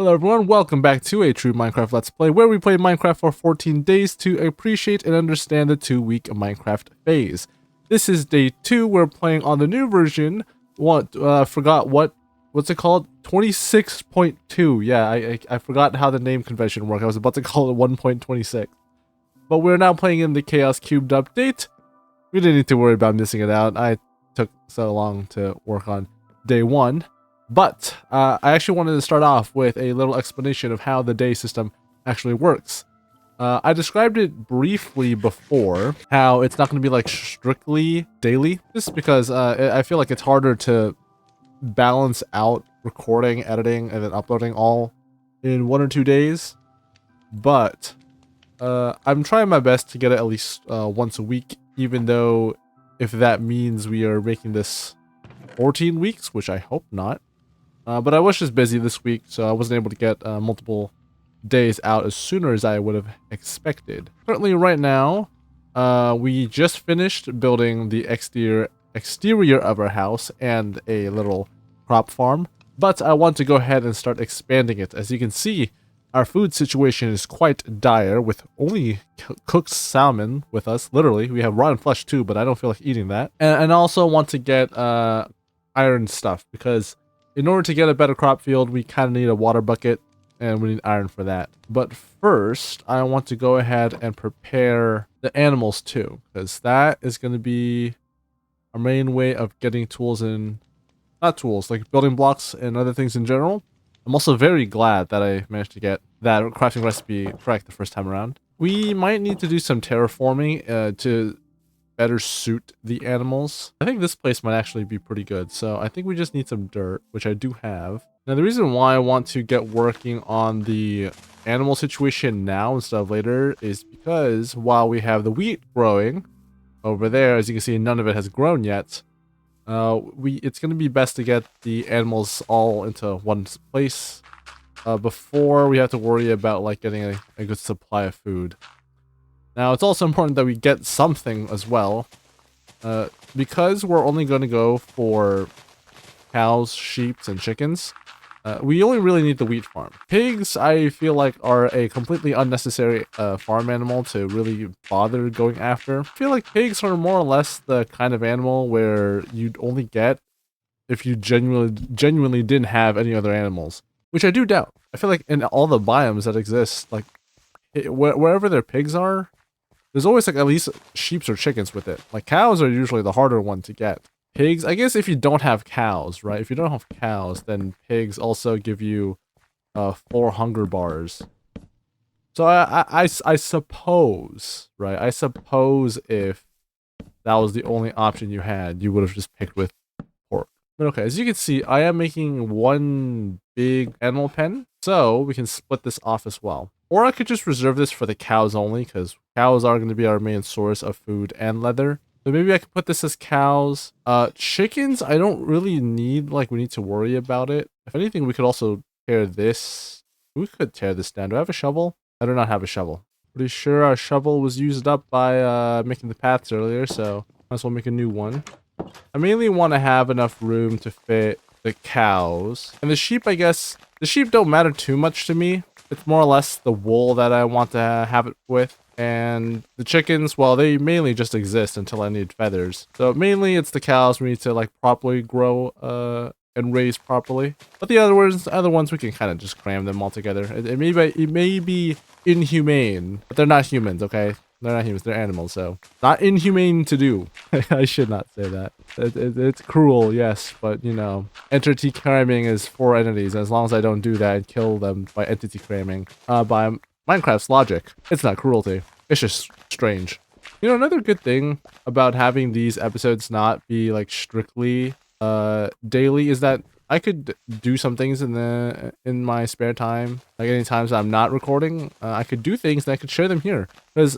Hello everyone, welcome back to a true Minecraft Let's Play, where we play Minecraft for 14 days to appreciate and understand the 2-week Minecraft phase. This is day 2, we're playing on the new version, forgot what's it called? 26.2, yeah, I forgot how the name convention worked, I was about to call it 1.26. But we're now playing in the Chaos Cubed update. We didn't need to worry about missing it out, I took so long to work on day 1. But I actually wanted to start off with a little explanation of how the day system actually works. I described it briefly before, how it's not going to be like strictly daily, just because I feel like it's harder to balance out recording, editing, and then uploading all in 1 or 2 days. But I'm trying my best to get it at least once a week, even though if that means we are making this 14 weeks, which I hope not. But I was just busy this week, so I wasn't able to get multiple days out as sooner as I would have expected. Currently, right now, we just finished building the exterior of our house and a little crop farm. But I want to go ahead and start expanding it. As you can see, our food situation is quite dire with only cooked salmon with us. Literally, we have rotten flesh too, but I don't feel like eating that. And I also want to get iron stuff because in order to get a better crop field, we kind of need a water bucket, and we need iron for that. But first, I want to go ahead and prepare the animals too, because that is going to be our main way of getting tools in, not tools, like building blocks and other things in general. I'm also very glad that I managed to get that crafting recipe correct the first time around. We might need to do some terraforming to better suit the animals. I think this place might actually be pretty good, so I think we just need some dirt, which I do have. Now the reason why I want to get working on the animal situation now instead of later is because while we have the wheat growing over there, as you can see, none of it has grown yet. It's going to be best to get the animals all into one place before we have to worry about like getting a good supply of food. Now, it's also important that we get something as well, because we're only going to go for cows, sheep, and chickens. We only really need the wheat farm. Pigs, I feel like, are a completely unnecessary farm animal to really bother going after. I feel like pigs are more or less the kind of animal where you'd only get if you genuinely didn't have any other animals, which I do doubt. I feel like in all the biomes that exist, like wherever their pigs are, there's always like at least sheep or chickens with it. Like cows are usually the harder one to get. Pigs, I guess if you don't have cows, right? If you don't have cows, then pigs also give you 4 hunger bars. So I suppose, right? I suppose if that was the only option you had, you would have just picked with pork. But okay, as you can see, I am making one big animal pen, so we can split this off as well. Or I could just reserve this for the cows only, because cows are going to be our main source of food and leather. So maybe I could put this as cows. Chickens, I don't really need, like, we need to worry about it. If anything, we could also tear this. We could tear this down. Do I have a shovel? I do not have a shovel. Pretty sure our shovel was used up by making the paths earlier, so might as well make a new one. I mainly want to have enough room to fit the cows. And the sheep, I guess, the sheep don't matter too much to me. It's more or less the wool that I want to have it with. And the chickens, well, they mainly just exist until I need feathers. So mainly it's the cows we need to like properly grow and raise properly. But the other ones we can kind of just cram them all together. It may be inhumane, but they're not humans, okay? They're not humans, they're animals, so not inhumane to do. I should not say that. It's cruel, yes, but you know, entity cramming is for entities. As long as I don't do that and kill them by entity cramming, by Minecraft's logic, it's not cruelty. It's just strange. You know, another good thing about having these episodes not be like strictly daily is that I could do some things in my spare time. Like any times I'm not recording, I could do things and I could share them here. Because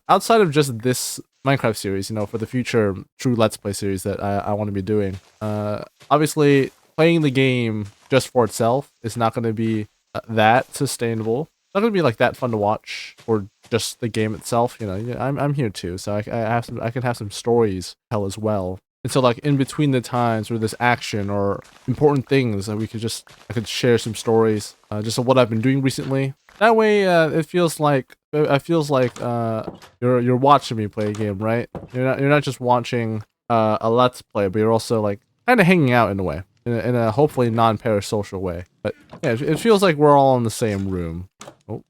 outside of just this Minecraft series, you know, for the future true Let's Play series that I want to be doing, obviously playing the game just for itself is not going to be that sustainable. It's not going to be like that fun to watch, or just the game itself. You know, I'm here too, so I can have some stories to tell as well. And so like in between the times where there's action or important things that I could share some stories just of what I've been doing recently. That way it feels like you're watching me play a game, right? You're not just watching a let's play, but you're also like kind of hanging out in a way, in a hopefully non-parasocial way. But yeah, it feels like we're all in the same room. Oh,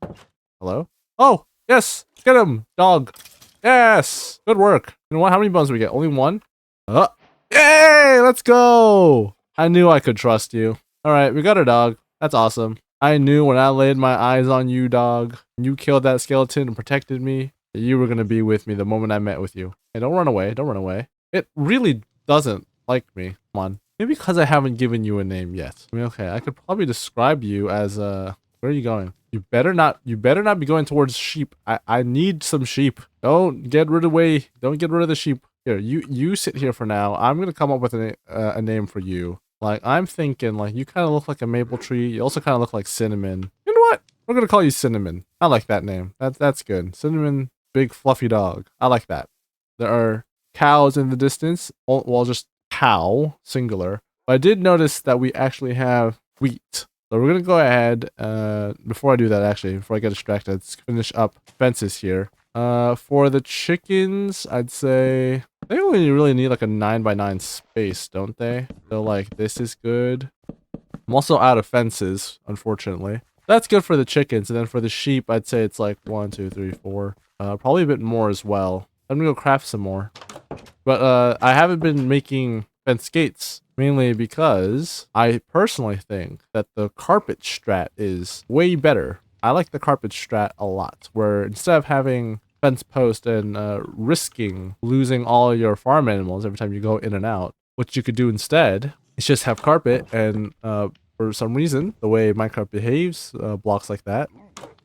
hello? Oh, yes! Get him, dog! Yes! Good work. You know what? How many bones do we get? Only one? Yay! Let's go! I knew I could trust you. Alright, we got a dog. That's awesome. I knew when I laid my eyes on you, dog, and you killed that skeleton and protected me, that you were gonna be with me the moment I met with you. Hey, don't run away. Don't run away. It really doesn't like me. Come on. Maybe because I haven't given you a name yet. I mean, okay, I could probably describe you as, where are you going? You better not be going towards sheep. I need some sheep. Don't get rid of the sheep. Here, you sit here for now. I'm gonna come up with a name for you. Like, I'm thinking, like, you kind of look like a maple tree. You also kind of look like cinnamon. You know what? We're gonna call you Cinnamon. I like that name. That's good. Cinnamon, big fluffy dog. I like that. There are cows in the distance. Well, just cow, singular. But I did notice that we actually have wheat. So we're gonna go ahead, before I do that actually, before I get distracted, let's finish up fences here. For the chickens, I'd say, they only really need like a 9x9 space, don't they? So like, this is good. I'm also out of fences, unfortunately. That's good for the chickens, and then for the sheep, I'd say it's like 1, 2, 3, 4. Probably a bit more as well. I'm gonna go craft some more. But I haven't been making fence gates, mainly because I personally think that the carpet strat is way better. I like the carpet strat a lot, where instead of having fence post and risking losing all your farm animals every time you go in and out, what you could do instead is just have carpet, and for some reason, the way Minecraft behaves, blocks like that,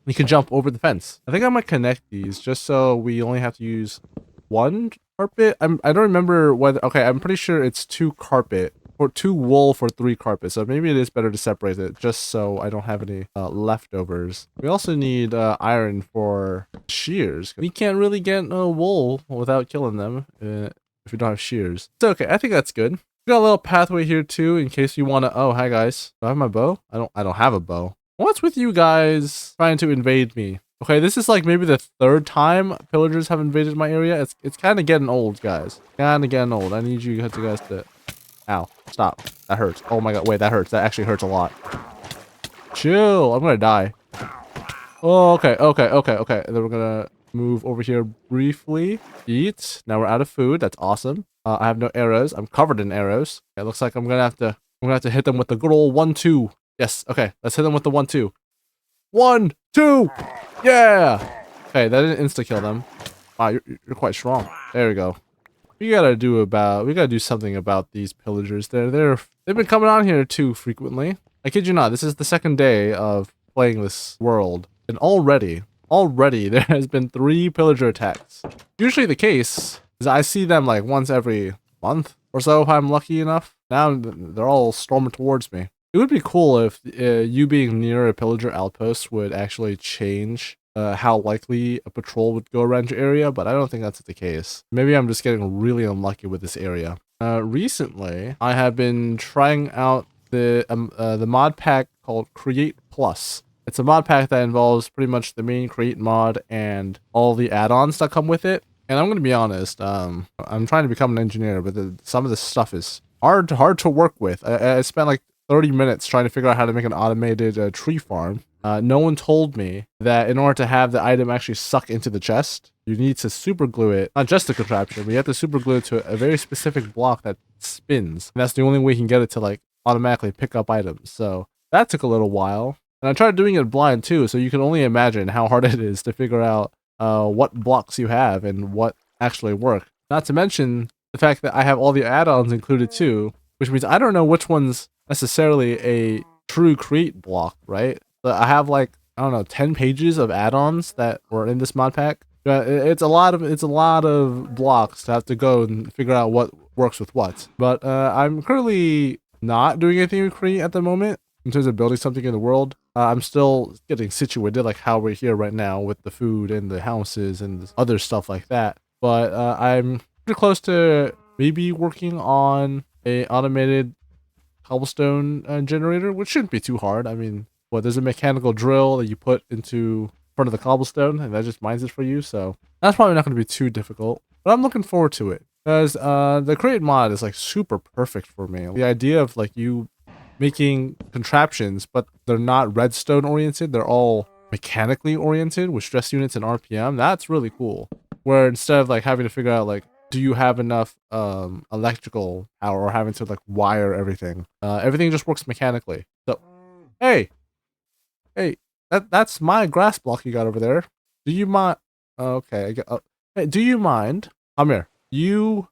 you can jump over the fence. I think I might connect these just so we only have to use one carpet. I don't remember whether, okay, I'm pretty sure it's 2 carpet, or 2 wool for 3 carpet, so maybe it is better to separate it just so I don't have any leftovers. We also need iron for shears. We can't really get wool without killing them if we don't have shears. So okay, I think that's good. We got a little pathway here too in case you want to. Oh, hi guys. Do I have my bow? I don't have a bow. What's with you guys trying to invade me? Okay, this is like maybe the 3rd time pillagers have invaded my area. It's kind of getting old, guys. Kind of getting old. I need you guys to. Ow, stop. That hurts. Oh my god, wait, that hurts. That actually hurts a lot. Chill, I'm gonna die. Oh, okay. And then we're gonna move over here briefly. Eat. Now we're out of food. That's awesome. I have no arrows. I'm covered in arrows. It looks like I'm gonna have to hit them with the good old 1-2. Yes, okay, let's hit them with the 1-2. 1, 2! Yeah! Okay, that didn't insta-kill them. Wow, you're quite strong. There we go. We gotta do something about these pillagers. They've been coming on here too frequently. I kid you not, this is the 2nd day of playing this world, and already there has been 3 pillager attacks. Usually the case is I see them like once every month or so if I'm lucky enough. Now they're all storming towards me. It would be cool if you being near a pillager outpost would actually change how likely a patrol would go around your area, but I don't think that's the case. Maybe I'm just getting really unlucky with this area. Recently, I have been trying out the mod pack called Create Plus. It's a mod pack that involves pretty much the main Create mod and all the add-ons that come with it. And I'm gonna be honest, I'm trying to become an engineer, but some of this stuff is hard to work with. I spent like 30 minutes trying to figure out how to make an automated tree farm. No one told me that in order to have the item actually suck into the chest, you need to super glue it, not just the contraption, but you have to super glue it to a very specific block that spins. And that's the only way you can get it to like automatically pick up items. So that took a little while. And I tried doing it blind too, so you can only imagine how hard it is to figure out what blocks you have and what actually work. Not to mention the fact that I have all the add-ons included too, which means I don't know which one's necessarily a true create block, right? But I have like, I don't know, 10 pages of add-ons that were in this mod pack. It's a lot of blocks to have to go and figure out what works with what. But I'm currently not doing anything with create at the moment in terms of building something in the world. I'm still getting situated, like how we're here right now with the food and the houses and other stuff like that. But I'm pretty close to maybe working on a automated cobblestone generator, which shouldn't be too hard. I mean, what, there's a mechanical drill that you put into front of the cobblestone, and that just mines it for you. So that's probably not going to be too difficult. But I'm looking forward to it because the create mod is like super perfect for me. The idea of like you making contraptions, but they're not redstone oriented. They're all mechanically oriented with stress units and RPM. That's really cool. Where instead of like having to figure out like, do you have enough electrical power or having to like wire everything? Everything just works mechanically. So, hey, that's my grass block you got over there. Do you mind? Okay, hey, do you mind? Come here. You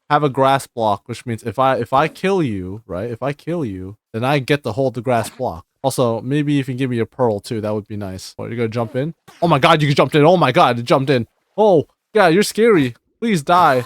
have a grass block, which means if I kill you, right? If I kill you, then I get to hold the grass block. Also, maybe if you give me a pearl too, that would be nice. What, you gonna jump in? Oh my god, you jumped in. Oh my god, it jumped in. Oh, yeah, you're scary. Please die.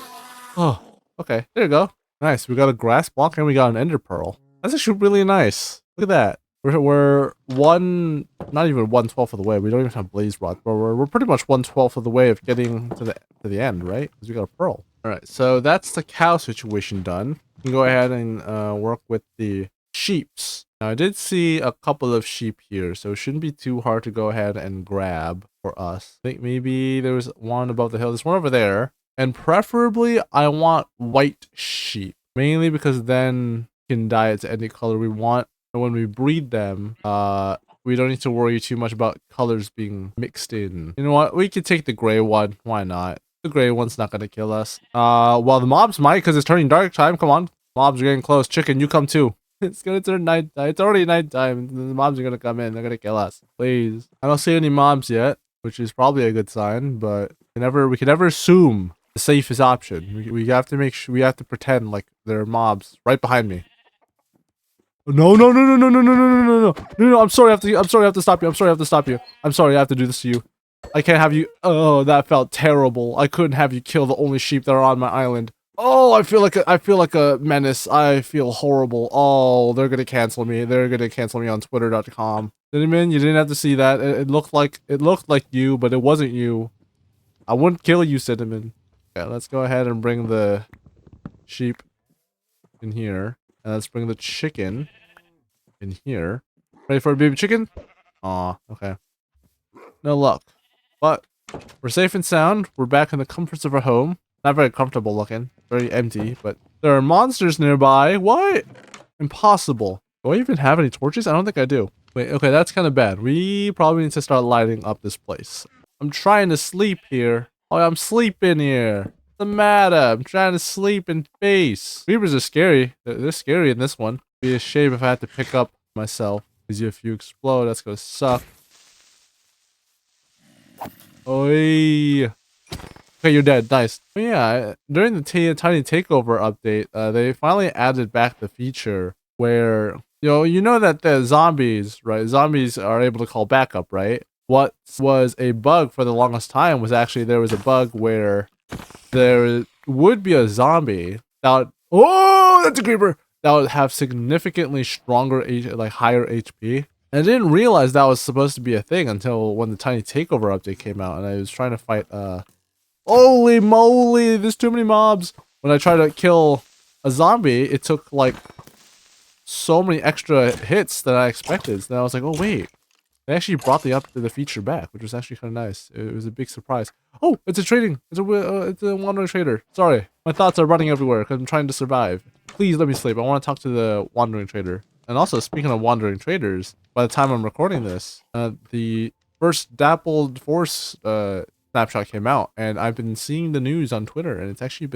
Oh, okay. There you go. Nice. We got a grass block and we got an ender pearl. That's actually really nice. Look at that. We're not even 1/12 of the way. We don't even have blaze rod, but we're pretty much 1/12 of the way of getting to the end, right? Because we got a pearl. All right, so that's the cow situation done. We can go ahead and work with the sheeps. Now I did see a couple of sheep here, so it shouldn't be too hard to go ahead and grab for us. I think maybe there was one above the hill. There's one over there, and preferably I want white sheep, mainly because then we can dye it to any color we want. And when we breed them, we don't need to worry too much about colors being mixed in. You know what? We could take the gray one. Why not? The gray one's not gonna kill us. Well, the mobs might, because it's turning dark time. Come on. Mobs are getting close. Chicken, you come too. It's gonna turn night. It's already nighttime. The mobs are gonna come in. They're gonna kill us. Please. I don't see any mobs yet, which is probably a good sign, but we can never assume the safest option. We have to make sure, we have to pretend like there are mobs right behind me. No, no, no, no, no, no, no, no, no, no, no, no, no, I'm sorry, I have to stop you. I'm sorry, I have to stop you. I'm sorry, I have to do this to you. I can't have you. Oh, that felt terrible. I couldn't have you kill the only sheep that are on my island. Oh, I feel like a menace. I feel horrible. Oh, they're gonna cancel me. They're gonna cancel me on Twitter.com. Cinnamon, you didn't have to see that. It looked like you, but it wasn't you. I wouldn't kill you, Cinnamon. Okay, let's go ahead and bring the sheep in here. And let's bring the chicken in here. Ready for a baby chicken? Aw, okay. No luck. But we're safe and sound. We're back in the comforts of our home. Not very comfortable looking. Very empty, but there are monsters nearby. What? Impossible. Do I even have any torches? I don't think I do. Wait, okay, that's kind of bad. We probably need to start lighting up this place. I'm trying to sleep here. Oh, I'm sleeping here. What's the matter? I'm trying to sleep in peace. Creepers are scary. They're scary in this one. It'd be a shame if I had to pick up myself. Because if you explode, that's gonna suck. Oi. Okay, you're dead. Nice. Oh, yeah, during the Tiny Takeover update, they finally added back the feature where, you know that the zombies, right? Zombies are able to call backup, right? What was a bug for the longest time was actually there was a bug where there would be a zombie that would, oh, that's a creeper, that would have significantly stronger, higher HP. And I didn't realize that was supposed to be a thing until when the Tiny Takeover update came out, and I was trying to fight, holy moly, there's too many mobs. When I tried to kill a zombie, it took, like, so many extra hits than I expected. So then I was like, oh, wait. They actually brought the feature back, which was actually kind of nice. It was a big surprise. Oh, it's a trading. It's a wandering trader. Sorry, my thoughts are running everywhere because I'm trying to survive. Please let me sleep. I want to talk to the wandering trader. And also, speaking of wandering traders, by the time I'm recording this, the first Dappled Force snapshot came out, and I've been seeing the news on Twitter, and it's actually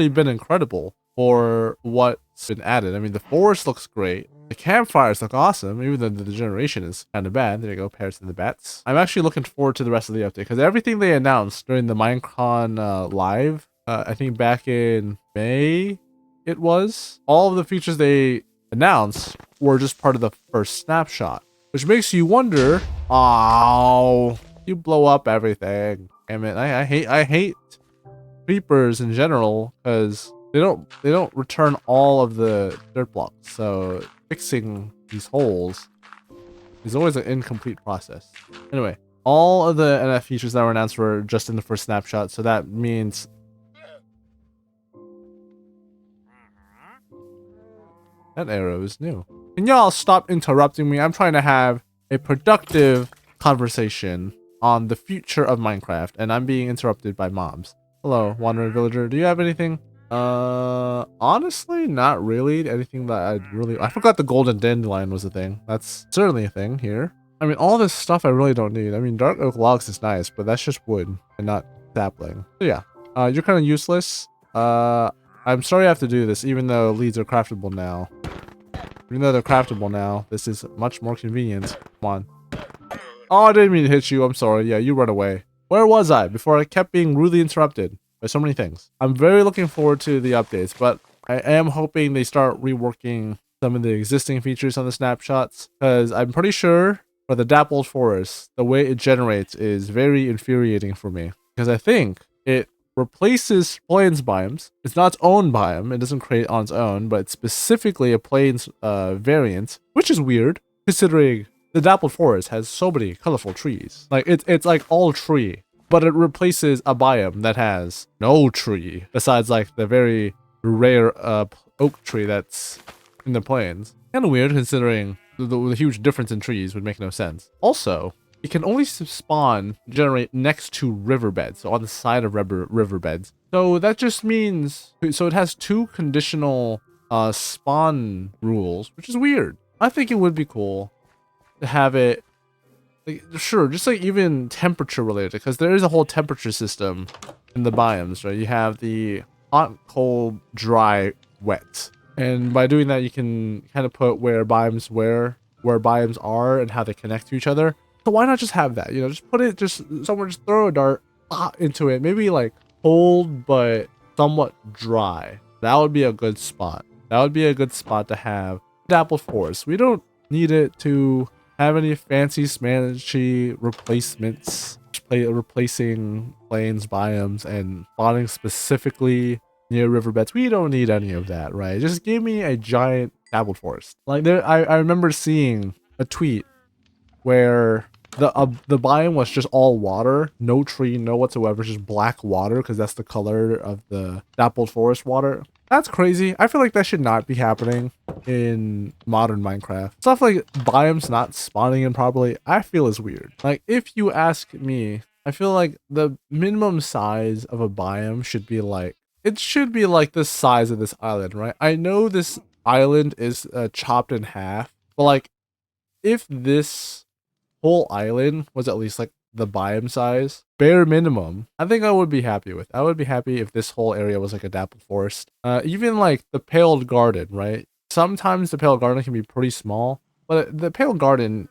been incredible for what's been added. I mean, the forest looks great. The campfires look awesome, even though the generation is kind of bad. There you go, parrots and the bats. I'm actually looking forward to the rest of the update, because everything they announced during the Minecon live, I think back in May, it was, all of the features they announced were just part of the first snapshot, which makes you wonder, oh, you blow up everything. Damn it, I hate creepers in general, because they don't return all of the dirt blocks, so fixing these holes is always an incomplete process. Anyway, all of the NF features that were announced were just in the first snapshot, so that means That arrow is new. Can y'all stop interrupting me? I'm trying to have a productive conversation on the future of Minecraft, and I'm being interrupted by mobs. Hello, wandering villager. Do you have anything? Honestly, not really. Anything that I forgot the golden dandelion was a thing. That's certainly a thing here. I mean, all this stuff I really don't need. I mean, dark oak logs is nice, but that's just wood and not sapling. So yeah, you're kind of useless. I'm sorry I have to do this, even though leads are craftable now. Even though they're craftable now, this is much more convenient. Come on. Oh, I didn't mean to hit you. I'm sorry. Yeah, you run away. Where was I before I kept being rudely interrupted by so many things? I'm very looking forward to the updates, but I am hoping they start reworking some of the existing features on the snapshots, because I'm pretty sure for the dappled forest, the way it generates is very infuriating for me, because I think it replaces plains biomes. It's not its own biome. It doesn't create on its own, but it's specifically a plains variant, which is weird considering the dappled forest has so many colorful trees. Like it's like all tree, but it replaces a biome that has no tree besides like the very rare oak tree that's in the plains. Kind of weird considering the huge difference in trees would make no sense. Also, it can only generate next to riverbeds, so on the side of riverbeds. So that just means, so it has two conditional spawn rules, which is weird. I think it would be cool to have it, like, sure, just like even temperature related, because there is a whole temperature system in the biomes, right? You have the hot, cold, dry, wet. And by doing that, you can kind of put where biomes are and how they connect to each other. So why not just have that? You know, just put it just somewhere, just throw a dart into it. Maybe like cold but somewhat dry. That would be a good spot. That would be a good spot to have dappled forest. We don't need it to have any fancy smanchy replacements, replacing plains biomes and spawning specifically near riverbeds. We don't need any of that, right? Just give me a giant dappled forest. Like I remember seeing a tweet where the biome was just all water, no tree, no whatsoever, just black water, because that's the color of the dappled forest water. That's crazy. I feel like that should not be happening in modern Minecraft. Stuff like biomes not spawning in properly, I feel is weird. Like, if you ask me, I feel like the minimum size of a biome should be like, it should be like the size of this island, right? I know this island is chopped in half, but like, if this whole island was at least like the biome size, bare minimum, I think I would be happy with. I would be happy if this whole area was like a dappled forest. Even like the paled garden, right? Sometimes the paled garden can be pretty small, but the paled garden,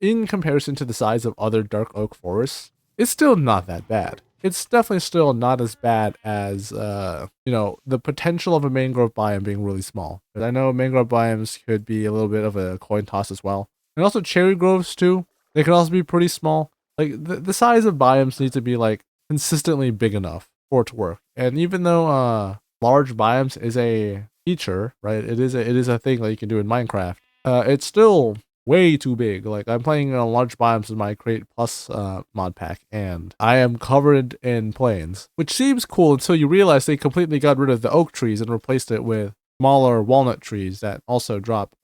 in comparison to the size of other dark oak forests, is still not that bad. It's definitely still not as bad as, you know, the potential of a mangrove biome being really small. But I know mangrove biomes could be a little bit of a coin toss as well. And also cherry groves too. They can also be pretty small. Like the size of biomes needs to be like consistently big enough for it to work. And even though large biomes is a feature, right? It is a thing that you can do in Minecraft. It's still way too big. Like, I'm playing on large biomes with my Create Plus mod pack, and I am covered in plains, which seems cool until you realize they completely got rid of the oak trees and replaced it with smaller walnut trees that also drop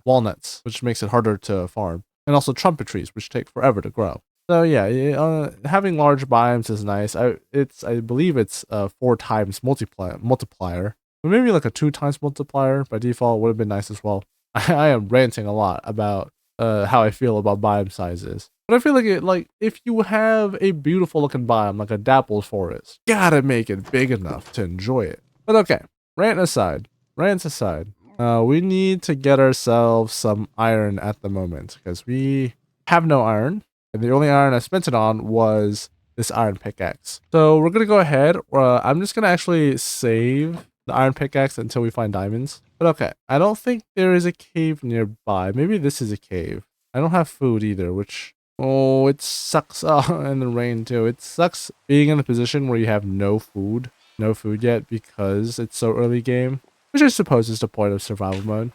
walnuts, which makes it harder to farm, and also trumpet trees, which take forever to grow. So yeah, having large biomes is nice. I believe it's 4 times multiplier, but maybe like a 2 times multiplier by default would have been nice as well. I am ranting a lot about how I feel about biome sizes, but I feel like if you have a beautiful looking biome like a dappled forest, gotta make it big enough to enjoy it. But okay, rants aside, we need to get ourselves some iron at the moment, because we have no iron, and the only iron I spent it on was this iron pickaxe. So we're gonna go ahead. I'm just gonna actually save the iron pickaxe until we find diamonds. But okay, I don't think there is a cave nearby. Maybe this is a cave. I don't have food either, which, oh, it sucks. Oh, and the rain too. It sucks being in the position where you have no food yet, because it's so early game, which I suppose is the point of survival mode.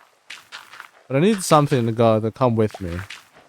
But I need something to come with me.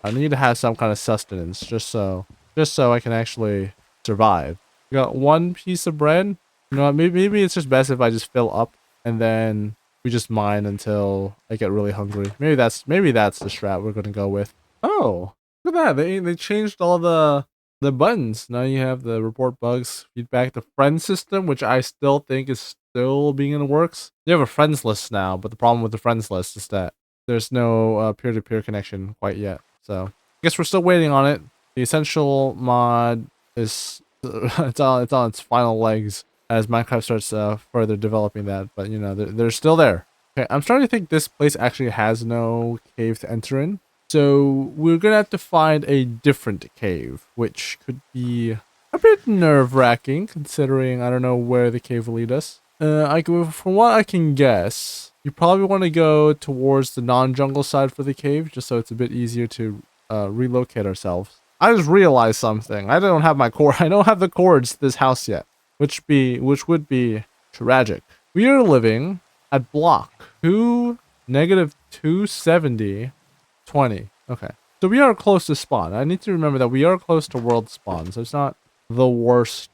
I need to have some kind of sustenance, just so I can actually survive. You got 1 piece of bread. You know what, maybe it's just best if I just fill up and then we just mine until I get really hungry. Maybe that's the strat we're gonna go with. Oh, look at that! They changed all the buttons. Now you have the report bugs, feedback, the friend system, which I still think is still being in the works. You have a friends list now, but the problem with the friends list is that there's no peer-to-peer connection quite yet. So I guess we're still waiting on it. The essential mod is it's on its final legs as Minecraft starts further developing that, but you know they're still there. Okay, I'm starting to think this place actually has no cave to enter in. So we're gonna have to find a different cave, which could be a bit nerve-wracking considering I don't know where the cave will lead us. From what I can guess, you probably want to go towards the non-jungle side for the cave, just so it's a bit easier to relocate ourselves. I just realized something. I don't have I don't have the cords to this house yet, which would be tragic. We are living at block 2 negative 270 20. Okay. So we are close to spawn. I need to remember that we are close to world spawn, so it's not the worst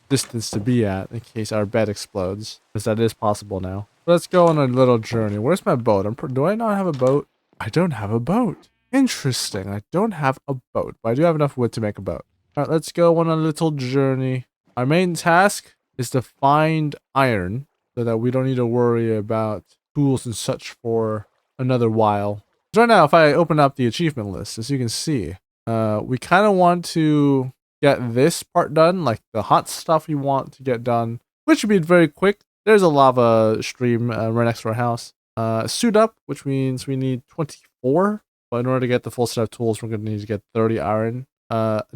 distance to be at in case our bed explodes, because that is possible now. Let's go on a little journey. Where's my boat? Do I not have a boat? I don't have a boat. Interesting. I don't have a boat, but I do have enough wood to make a boat. All right, let's go on a little journey. Our main task is to find iron so that we don't need to worry about tools and such for another while. So right now, if I open up the achievement list, as you can see, we kind of want to get this part done, like the hot stuff we want to get done, which would be very quick. There's a lava stream right next to our house. Suit up, which means we need 24. But in order to get the full set of tools, we're going to need to get 30 iron.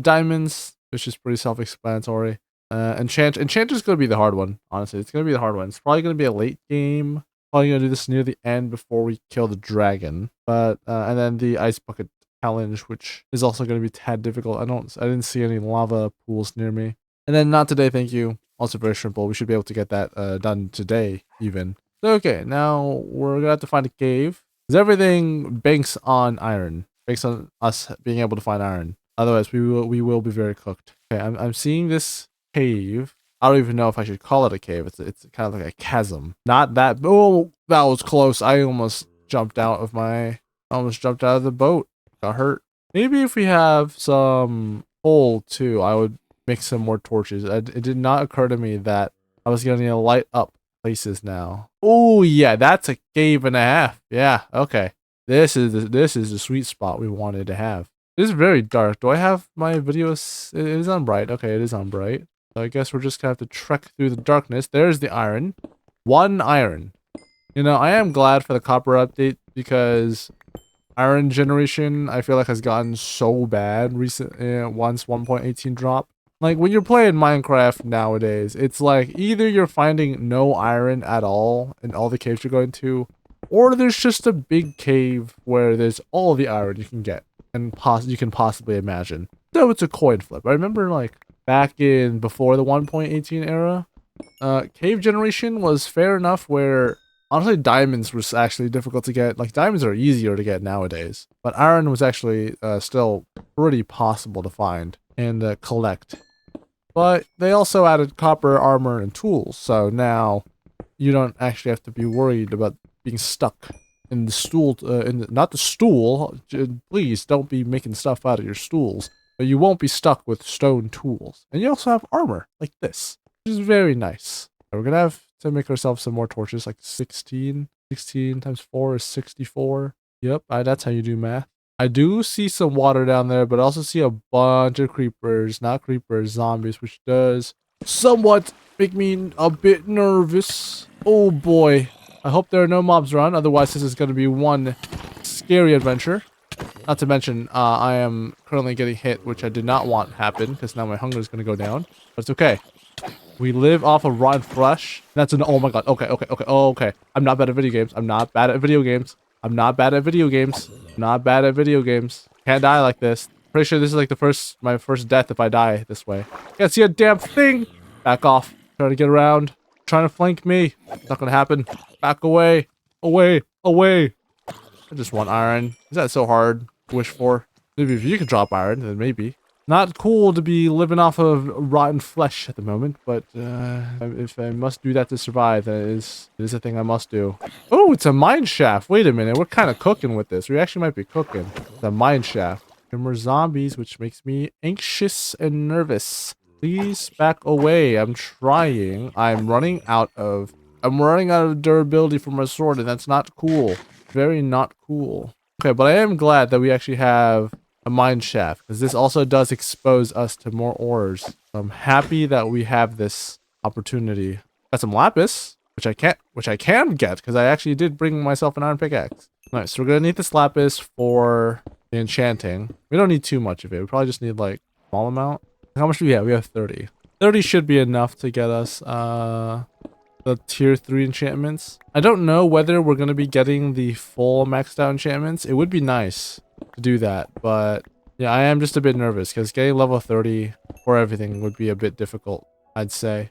Diamonds, which is pretty self-explanatory. Enchant is going to be the hard one, honestly. It's going to be the hard one. It's probably going to be a late game. Probably going to do this near the end before we kill the dragon. But, and then the ice bucket challenge, which is also going to be tad difficult. I didn't see any lava pools near me. And then not today, thank you. Also very simple. We should be able to get that done today, even. So, okay, now we're going to have to find a cave. Because everything banks on iron. Banks on us being able to find iron. Otherwise, we will be very cooked. Okay, I'm seeing this cave. I don't even know if I should call it a cave. It's kind of like a chasm. Not that. Oh, that was close. I almost jumped out of the boat. Got hurt. Maybe if we have some coal too, I would make some more torches. It did not occur to me that I was gonna need to light up places now. Oh yeah, that's a cave and a half. Yeah, okay. This is the sweet spot we wanted to have. It is very dark. Do I have my videos? It is on bright. Okay, it is on bright. So I guess we're just gonna have to trek through the darkness. There's the iron. 1 iron. You know, I am glad for the copper update because iron generation I feel like has gotten so bad recently once 1.18 dropped. Like when you're playing Minecraft nowadays, it's like either you're finding no iron at all in all the caves you're going to, or there's just a big cave where there's all the iron you can get and you can possibly imagine. So it's a coin flip. I remember like back in before the 1.18 era, cave generation was fair enough where honestly diamonds was actually difficult to get. Like diamonds are easier to get nowadays, but iron was actually still pretty possible to find and collect. But they also added copper, armor, and tools, so now you don't actually have to be worried about being stuck in the stool, not the stool, please don't be making stuff out of your stools, but you won't be stuck with stone tools. And you also have armor, like this, which is very nice. We're gonna have to make ourselves some more torches, like 16 times 4 is 64. Yep, that's how you do math. I do see some water down there, but I also see a bunch of creepers, not creepers, zombies, which does somewhat make me a bit nervous. Oh boy. I hope there are no mobs around, otherwise this is going to be one scary adventure. Not to mention, I am currently getting hit, which I did not want happen, because now my hunger is going to go down. But it's okay. We live off of rotten flesh. That's an, oh my god, okay. I'm not bad at video games. I'm not bad at video games. Can't die like this. Pretty sure this is like my first death if I die this way. Can't see a damn thing. Back off. Trying to get around. Trying to flank me. It's not gonna happen. Back away. Away. I just want iron. Is that so hard to wish for? Maybe if you could drop iron, then maybe. Not cool to be living off of rotten flesh at the moment, but if I must do that to survive, it is a thing I must do. Oh, it's a mine shaft. Wait a minute, we're kind of cooking with this. We actually might be cooking. It's a mine shaft. And more zombies, which makes me anxious and nervous. Please back away. I'm trying. I'm running out of durability for my sword, and that's not cool. Very not cool. Okay, but I am glad that we actually have a mine shaft, because this also does expose us to more ores. I'm happy that we have this opportunity. Got some lapis, which I can get, because I actually did bring myself an iron pickaxe. Nice. So we're gonna need this lapis for the enchanting. We don't need too much of it. We probably just need like a small amount. How much do we have? We have 30. 30 should be enough to get us the tier 3 enchantments. I don't know whether we're gonna be getting the full maxed out enchantments. It would be nice to do that, but yeah, I am just a bit nervous because getting level 30 for everything would be a bit difficult, I'd say,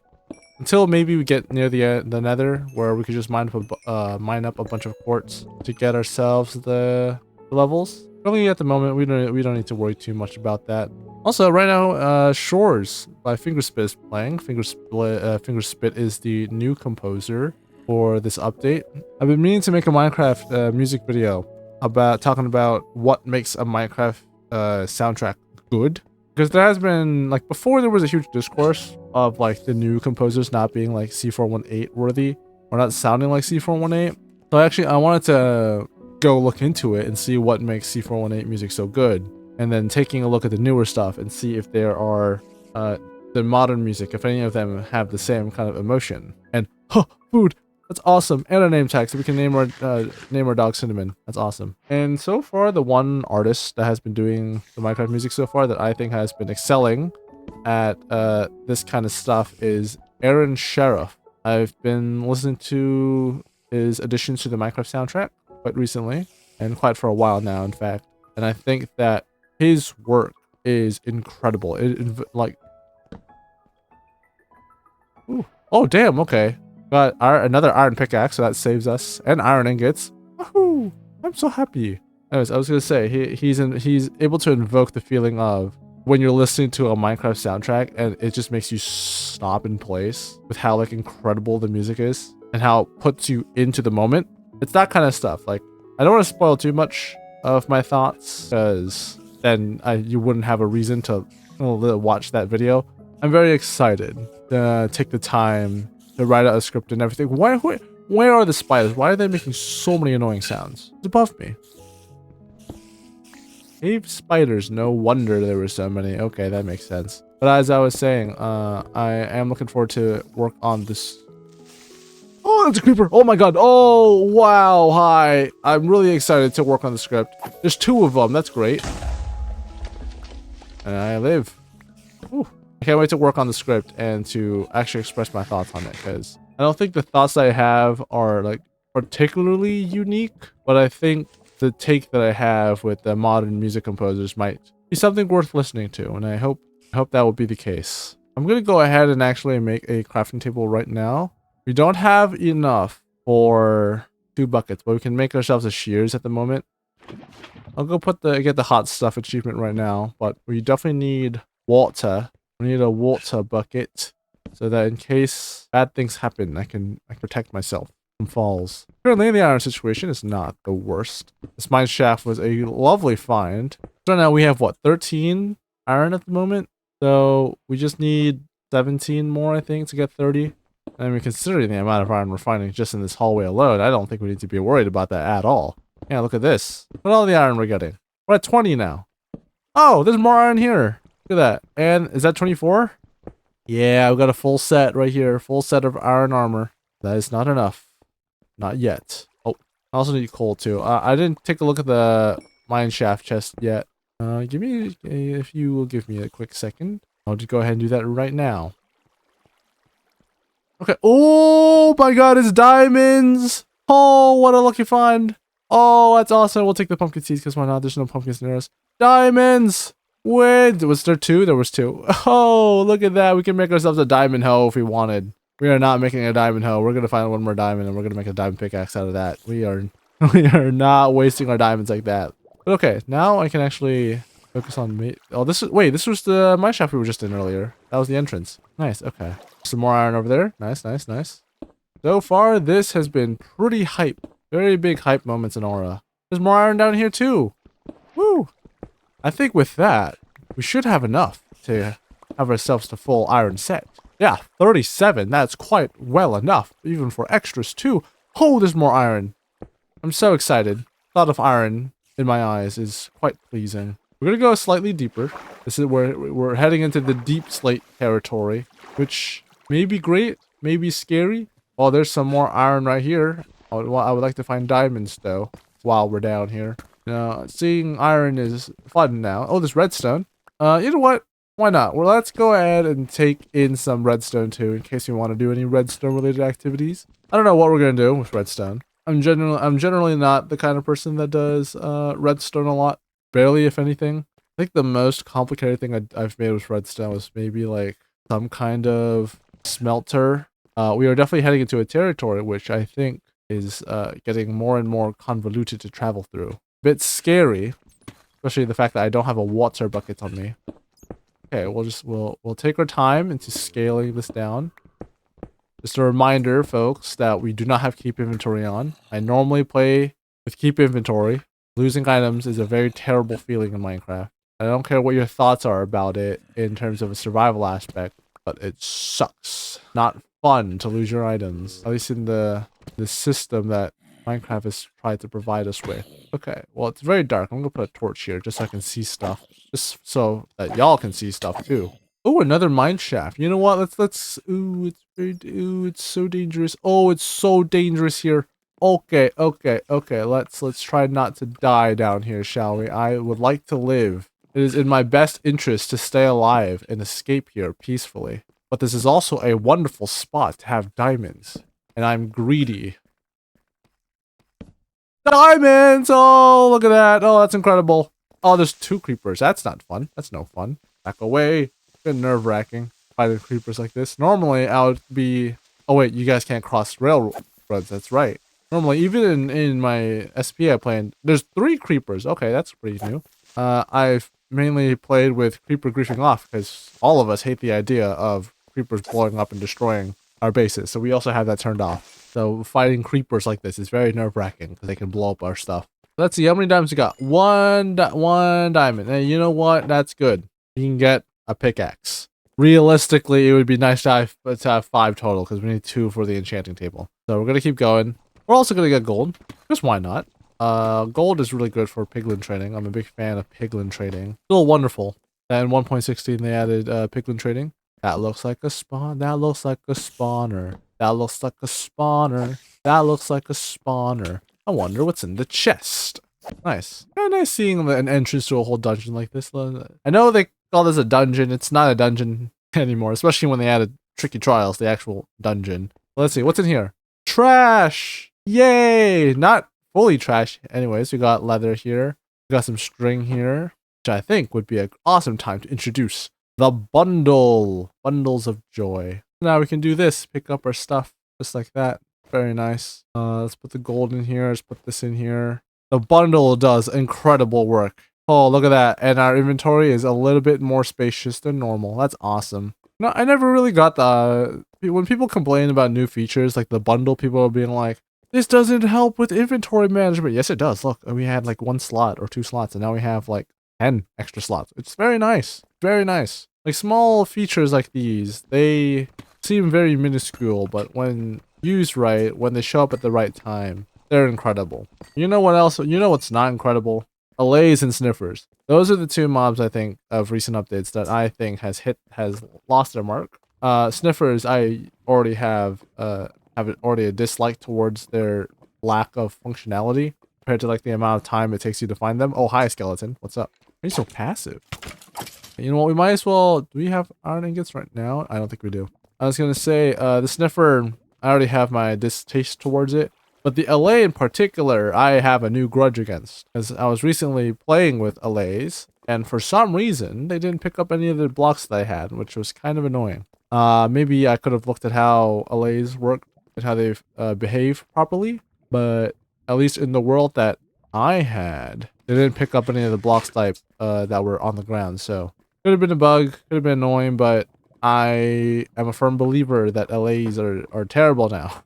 until maybe we get near the nether, where we could just mine up a bunch of quartz to get ourselves the levels. Really, at the moment, we don't need to worry too much about that. Also, right now, Shores by Fingerspit is playing. Fingerspit is the new composer for this update. I've been meaning to make a Minecraft music video about talking about what makes a Minecraft soundtrack good, because there has been, like, before there was a huge discourse of like the new composers not being like C418 worthy or not sounding like C418. So actually I wanted to go look into it and see what makes C418 music so good, and then taking a look at the newer stuff and see if there are the modern music, if any of them have the same kind of emotion. And food. That's awesome. And a name tag, so we can name our dog Cinnamon. That's awesome. And so far, the one artist that has been doing the Minecraft music so far that I think has been excelling at this kind of stuff is Aaron Sheriff. I've been listening to his additions to the Minecraft soundtrack quite recently, and quite for a while now, in fact. And I think that his work is incredible. Like, ooh. Oh damn, okay. Got another iron pickaxe, so that saves us, and iron ingots. Woohoo! I'm so happy. Anyways, I was gonna say he's able to invoke the feeling of when you're listening to a Minecraft soundtrack, and it just makes you stop in place with how like incredible the music is and how it puts you into the moment. It's that kind of stuff. Like, I don't want to spoil too much of my thoughts, because then you wouldn't have a reason to watch that video. I'm very excited to take the time to write out a script and everything. Where are the spiders? Why are they making so many annoying sounds? It's above me. Cave spiders. No wonder there were so many. Okay, that makes sense. But as I was saying, I am looking forward to work on this. Oh, that's a creeper. Oh my god. Oh, wow. Hi. I'm really excited to work on the script. There's 2 of them. That's great. And I live. Ooh. I can't wait to work on the script and to actually express my thoughts on it, because I don't think the thoughts that I have are like particularly unique, but I think the take that I have with the modern music composers might be something worth listening to, and I hope that will be the case. I'm gonna go ahead and actually make a crafting table right now. We don't have enough for 2 buckets, but we can make ourselves a shears at the moment. I'll go get the hot stuff achievement right now, but we definitely need water. We need a water bucket, so that in case bad things happen, I can protect myself from falls. Currently, the iron situation is not the worst. This mine shaft was a lovely find. So now we have, what, 13 iron at the moment? So we just need 17 more, I think, to get 30. I mean, considering the amount of iron we're finding just in this hallway alone, I don't think we need to be worried about that at all. Yeah, look at this. Look at all the iron we're getting. We're at 20 now. Oh, there's more iron here. Look at that. And is that 24? Yeah, I've got a full set right here. Full set of iron armor. That is not enough. Not yet. Oh, I also need coal too. I didn't take a look at the mine shaft chest yet. If you will give me a quick second, I'll just go ahead and do that right now. Okay. Oh my god, it's diamonds! Oh, what a lucky find. Oh, that's awesome. We'll take the pumpkin seeds, because why not? There's no pumpkins near us. Diamonds! Wait, was there 2? There was 2. Oh, look at that. We can make ourselves a diamond hoe if we wanted. We are not making a diamond hoe. We're going to find 1 more diamond, and we're going to make a diamond pickaxe out of that. We are not wasting our diamonds like that. But okay, now I can actually Focus on me. Oh, this is, wait, this was the mine shaft we were just in earlier. That was the entrance. Nice, okay. Some more iron over there. Nice, nice, nice. So far, this has been pretty hype. Very big hype moments in Aura. There's more iron down here too. Woo! I think with that, we should have enough to have ourselves to full iron set. Yeah, 37. That's quite well enough, even for extras too. Oh, there's more iron. I'm so excited. Thought of iron in my eyes is quite pleasing. We're gonna go slightly deeper. This is where we're heading into the deep slate territory, which may be great, may be scary. Oh, there's some more iron right here. I would like to find diamonds though, while we're down here. Now, seeing iron is fun now. Oh, there's redstone. You know what? Why not? Well, let's go ahead and take in some redstone too, in case we want to do any redstone related activities. I don't know what we're gonna do with redstone. I'm generally not the kind of person that does redstone a lot. Barely, if anything. I think the most complicated thing I've made with redstone was maybe like some kind of smelter. We are definitely heading into a territory which I think is getting more and more convoluted to travel through. Bit scary, especially the fact that I don't have a water bucket on me. Okay, we'll take our time into scaling this down. Just a reminder, folks, that we do not have keep inventory on. I normally play with keep inventory. Losing items is a very terrible feeling in Minecraft. I don't care what your thoughts are about it in terms of a survival aspect, but it sucks. Not fun to lose your items, at least in the system that Minecraft has tried to provide us with. Okay, well, it's very dark. I'm gonna put a torch here just so I can see stuff, just so that y'all can see stuff too. Oh, another mine shaft. You know what? Let's. Ooh, it's very. Ooh, it's so dangerous. Oh, it's so dangerous here. Okay. Let's try not to die down here, shall we? I would like to live. It is in my best interest to stay alive and escape here peacefully. But this is also a wonderful spot to have diamonds, and I'm greedy. Diamonds! Oh, look at that. Oh, that's incredible. Oh, there's 2 creepers. That's not fun. That's no fun. Back away. Bit nerve-wracking fighting creepers like this. Normally, I would be... Oh, wait, you guys can't cross railroads. That's right. Normally, even in my SP I play, there's 3 creepers. Okay, that's pretty new. I've mainly played with creeper griefing off because all of us hate the idea of creepers blowing up and destroying our bases. So we also have that turned off. So fighting creepers like this is very nerve-wracking because they can blow up our stuff. Let's see how many diamonds we got. One diamond. And you know what? That's good. You can get a pickaxe. Realistically, it would be nice to have 5 total because we need 2 for the enchanting table. So we're gonna keep going. We're also gonna get gold. Because why not? Gold is really good for piglin trading. I'm a big fan of piglin trading. Still wonderful. Then 1.16 they added piglin trading. That looks like a spawn. That looks like a spawner. That looks like a spawner. That looks like a spawner. I wonder what's in the chest. Nice. Very nice seeing an entrance to a whole dungeon like this. I know they call this a dungeon. It's not a dungeon anymore, especially when they added tricky trials, the actual dungeon. Let's see, what's in here? Trash! Yay! Not fully trash. Anyways, we got leather here. We got some string here, which I think would be an awesome time to introduce the bundle. Bundles of joy. Now we can do this. Pick up our stuff just like that. Very nice. Let's put the gold in here. Let's put this in here. The bundle does incredible work. Oh, look at that. And our inventory is a little bit more spacious than normal. That's awesome. No, I never really got the... When people complain about new features, like the bundle, people are being like, this doesn't help with inventory management. Yes, it does. Look, we had like 1 slot or 2 slots, and now we have like 10 extra slots. It's very nice. Very nice. Like small features like these, they seem very minuscule, but when used right, when they show up at the right time, they're incredible. You know what else? You know what's not incredible? Allays and sniffers. Those are the 2 mobs I think of recent updates that I think has lost their mark. Sniffers I already have already a dislike towards their lack of functionality compared to like the amount of time it takes you to find them. Oh, hi skeleton. What's up? Why are you so passive? You know what? We might as well. Do we have iron ingots right now? I don't think we do. I was gonna say the sniffer. I already have my distaste towards it. But the allay in particular, I have a new grudge against. Because I was recently playing with allays, and for some reason, they didn't pick up any of the blocks that I had, which was kind of annoying. Maybe I could have looked at how allays work and how they behave properly, but at least in the world that I had. They didn't pick up any of the blocks type that were on the ground, so could have been a bug, could have been annoying, but I am a firm believer that LAs are terrible now.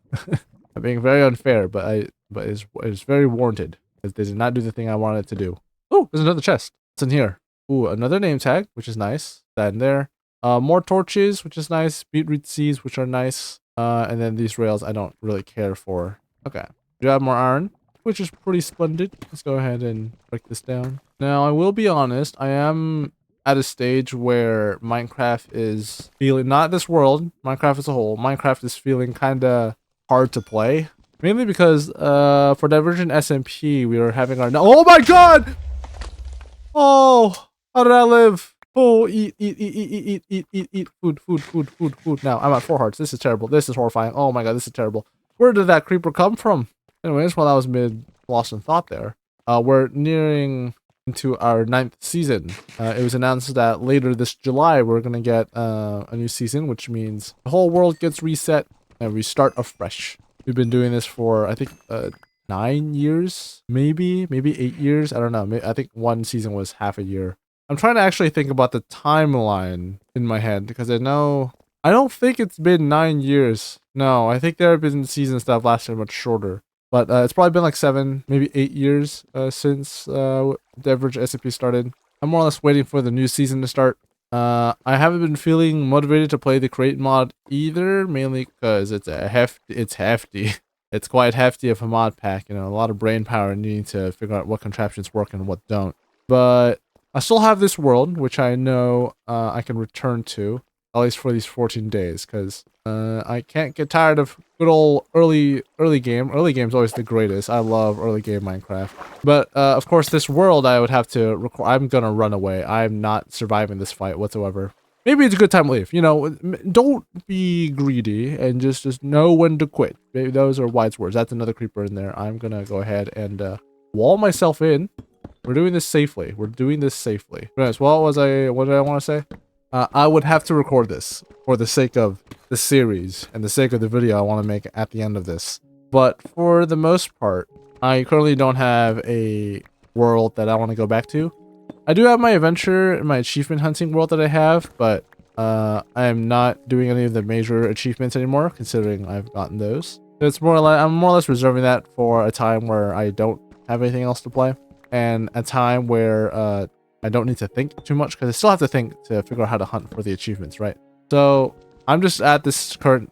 I'm being very unfair, but it's very warranted because they did not do the thing I wanted it to do. Oh, there's another chest. What's in here? Ooh, another name tag, which is nice. That in there. More torches, which is nice. Beetroot seeds, which are nice. And then these rails I don't really care for. Okay. Do have more iron, which is pretty splendid. Let's go ahead and break this down. Now, I will be honest, I am at a stage where Minecraft is feeling, not this world, Minecraft as a whole, Minecraft is feeling kind of hard to play. Mainly because for Divergent SMP, we were having our... Oh my god! Oh, how did I live? Oh, eat. Food. Now, I'm at 4 hearts. This is terrible. This is horrifying. Oh my god, this is terrible. Where did that creeper come from? Anyways, while I was lost in thought there, we're nearing into our 9th season. It was announced that later this July, we're going to get a new season, which means the whole world gets reset and we start afresh. We've been doing this for, I think, 9 years, maybe 8 years. I don't know. I think one season was half a year. I'm trying to actually think about the timeline in my head because I don't think it's been 9 years. No, I think there have been seasons that have lasted much shorter. But it's probably been like 7, maybe 8 years since the average SMP started. I'm more or less waiting for the new season to start. I haven't been feeling motivated to play the create mod either, mainly because it's hefty. It's quite hefty of a mod pack, you know, a lot of brain power needing to figure out what contraptions work and what don't. But I still have this world, which I know I can return to, at least for these 14 days, because I can't get tired of good old early game. Early game's always the greatest. I love early game Minecraft. But of course, this world I would have to record. I'm gonna run away. I'm not surviving this fight whatsoever. Maybe it's a good time to leave. You know, don't be greedy and just know when to quit. Maybe those are wise words. That's another creeper in there. I'm gonna go ahead and wall myself in. We're doing this safely. What did I want to say? I would have to record this for the sake of the series and the sake of the video I want to make at the end of this. But for the most part, I currently don't have a world that I want to go back to. I do have my adventure, my achievement hunting world that I have, but I am not doing any of the major achievements anymore, considering I've gotten those. So it's more like I'm more or less reserving that for a time where I don't have anything else to play, and a time where I don't need to think too much, because I still have to think to figure out how to hunt for the achievements, right? So I'm just at this current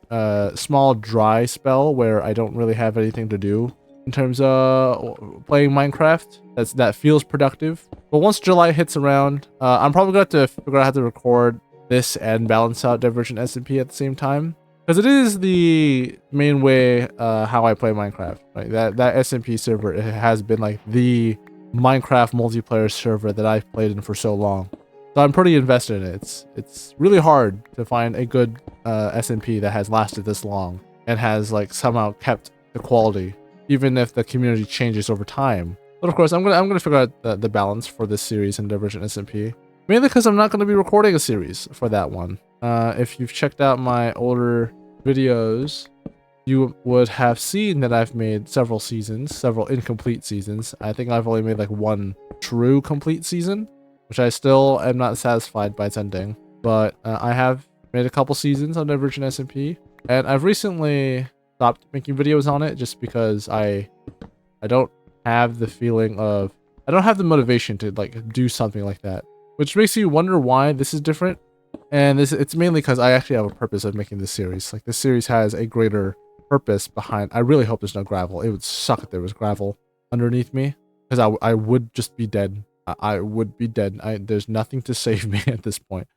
small dry spell where I don't really have anything to do in terms of playing Minecraft that feels productive. But once July hits around, I'm probably going to have to figure out how to record this and balance out Divergent SMP at the same time, because it is the main way how I play Minecraft, right? That SMP server, it has been like the Minecraft multiplayer server that I've played in for so long. So I'm pretty invested in it. It's really hard to find a good SMP that has lasted this long and has like somehow kept the quality, even if the community changes over time. But of course, I'm gonna figure out the balance for this series in Divergent SMP. Mainly because I'm not gonna be recording a series for that one. If you've checked out my older videos, you would have seen that I've made several seasons, several incomplete seasons. I think I've only made like one true complete season, which I still am not satisfied by its ending. But I have made a couple seasons on Divergent SMP, and I've recently stopped making videos on it just because I don't have the feeling of, I don't have the motivation to like do something like that, which makes you wonder why this is different. And it's mainly because I actually have a purpose of making this series. Like, this series has a greater purpose behind. I really hope there's no gravel. It would suck if there was gravel underneath me, because I would just be dead. I would be dead. There's nothing to save me at this point.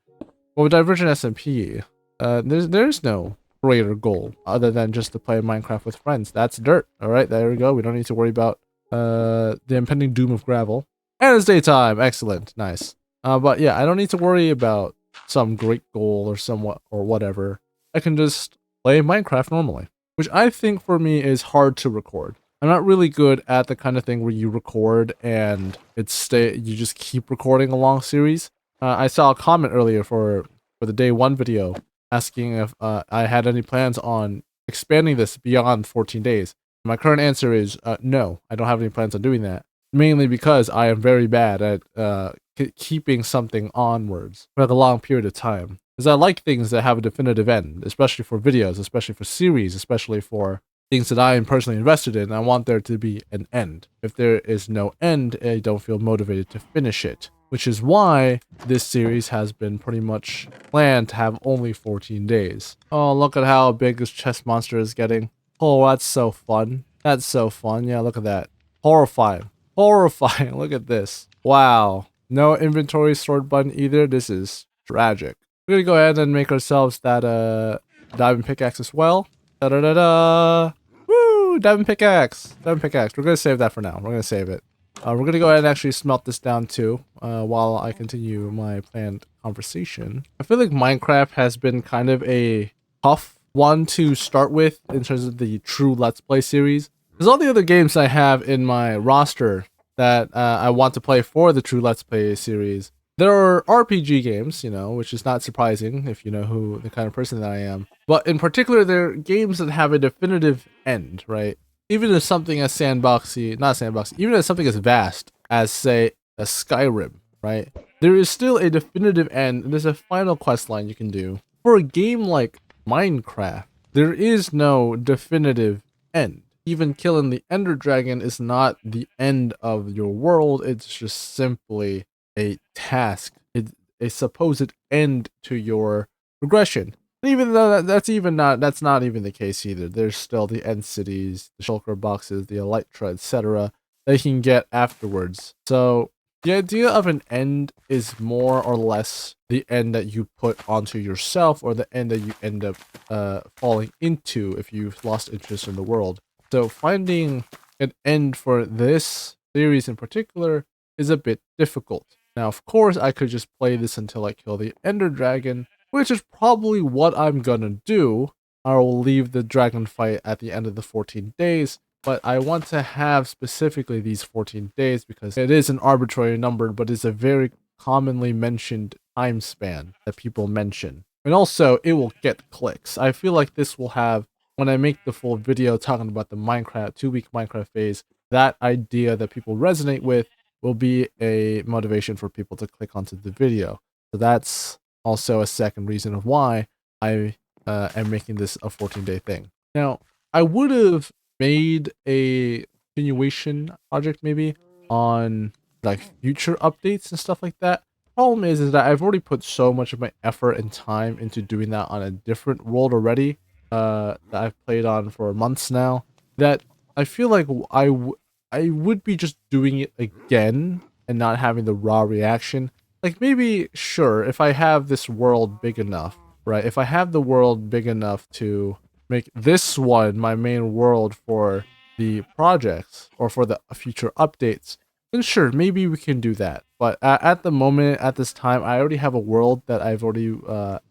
But with Divergent SMP, there's no greater goal other than just to play Minecraft with friends. That's dirt. All right, there we go. We don't need to worry about the impending doom of gravel. And it's daytime. Excellent. Nice. But yeah, I don't need to worry about some great goal or whatever. I can just play Minecraft normally, which I think for me is hard to record. I'm not really good at the kind of thing where you record and you just keep recording a long series. I saw a comment earlier for the day 1 video asking if I had any plans on expanding this beyond 14 days. My current answer is no, I don't have any plans on doing that. mainly because I am very bad at keeping something onwards for like a long period of time. Because I like things that have a definitive end, especially for videos, especially for series, especially for things that I am personally invested in. I want there to be an end. If there is no end, I don't feel motivated to finish it, which is why this series has been pretty much planned to have only 14 days. Oh, look at how big this chest monster is getting. Oh, that's so fun. That's so fun. Yeah, look at that. Horrifying. Horrifying. Look at this. Wow. No inventory stored button either. This is tragic. We're gonna go ahead and make ourselves that diamond pickaxe as well. Da da da da. Woo! Diamond pickaxe. Diamond pickaxe. We're gonna save that for now. We're gonna save it. We're gonna go ahead and actually smelt this down too, while I continue my planned conversation. I feel like Minecraft has been kind of a tough one to start with in terms of the true Let's Play series. Because all the other games I have in my roster that I want to play for the true Let's Play series, there are RPG games, you know, which is not surprising if you know who the kind of person that I am. But in particular, there are games that have a definitive end, right? Even if something as not sandboxy, even if something as vast as, say, a Skyrim, right? There is still a definitive end, and there's a final quest line you can do. For a game like Minecraft, there is no definitive end. Even killing the Ender Dragon is not the end of your world, it's just simply a task, a supposed end to your progression. And even though that's not even the case either. There's still the end cities, the shulker boxes, the elytra, etc. that you can get afterwards. So the idea of an end is more or less the end that you put onto yourself, or the end that you end up falling into if you've lost interest in the world. So finding an end for this series in particular is a bit difficult. Now, of course, I could just play this until I kill the Ender Dragon, which is probably what I'm gonna do. I will leave the dragon fight at the end of the 14 days, but I want to have specifically these 14 days because it is an arbitrary number, but it's a very commonly mentioned time span that people mention. And also, it will get clicks. I feel like this will have, when I make the full video talking about the 2-week Minecraft phase, that idea that people resonate with will be a motivation for people to click onto the video. So that's also a second reason of why I am making this a 14-day thing. Now, I would have made a continuation project maybe on like future updates and stuff like that. Problem is that I've already put so much of my effort and time into doing that on a different world already, that I've played on for months now, that I feel like I would be just doing it again and not having the raw reaction. Like maybe, sure, if I have this world big enough, right? If I have the world big enough to make this one my main world for the projects or for the future updates, then sure, maybe we can do that. But at the moment, at this time, I already have a world that I've already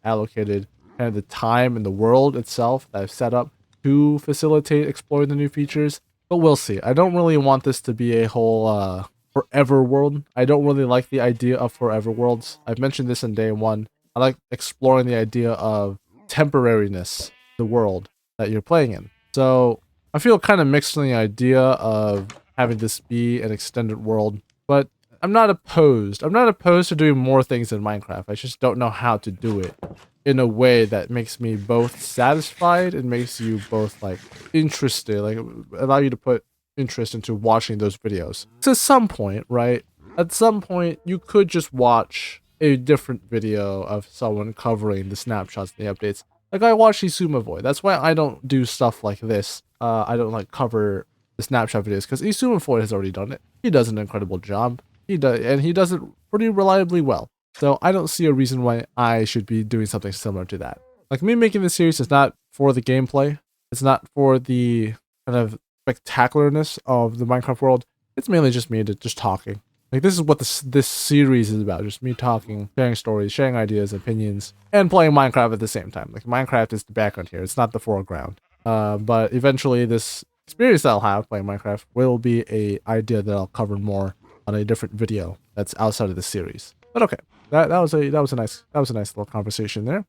allocated kind of the time and the world itself that I've set up to facilitate exploring the new features. But we'll see. I don't really want this to be a whole forever world. I don't really like the idea of forever worlds. I've mentioned this in day one. I like exploring the idea of temporariness, the world that you're playing in. So I feel kind of mixed on the idea of having this be an extended world, but I'm not opposed. I'm not opposed to doing more things in Minecraft. I just don't know how to do it in a way that makes me both satisfied and makes you both like interested, like allow you to put interest into watching those videos. So at some point, right? At some point, you could just watch a different video of someone covering the snapshots and the updates. Like I watch Isuma Void. That's why I don't do stuff like this. I don't like cover the snapshot videos because Isuma Void has already done it. He does an incredible job. He does it pretty reliably well. So I don't see a reason why I should be doing something similar to that. Like me making this series is not for the gameplay. It's not for the kind of spectacularness of the Minecraft world. It's mainly just me just talking. Like this is what this series is about. Just me talking, sharing stories, sharing ideas, opinions, and playing Minecraft at the same time. Like Minecraft is the background here. It's not the foreground. But eventually this experience that I'll have playing Minecraft will be a idea that I'll cover more on a different video that's outside of the series. But okay, that was a nice little conversation there.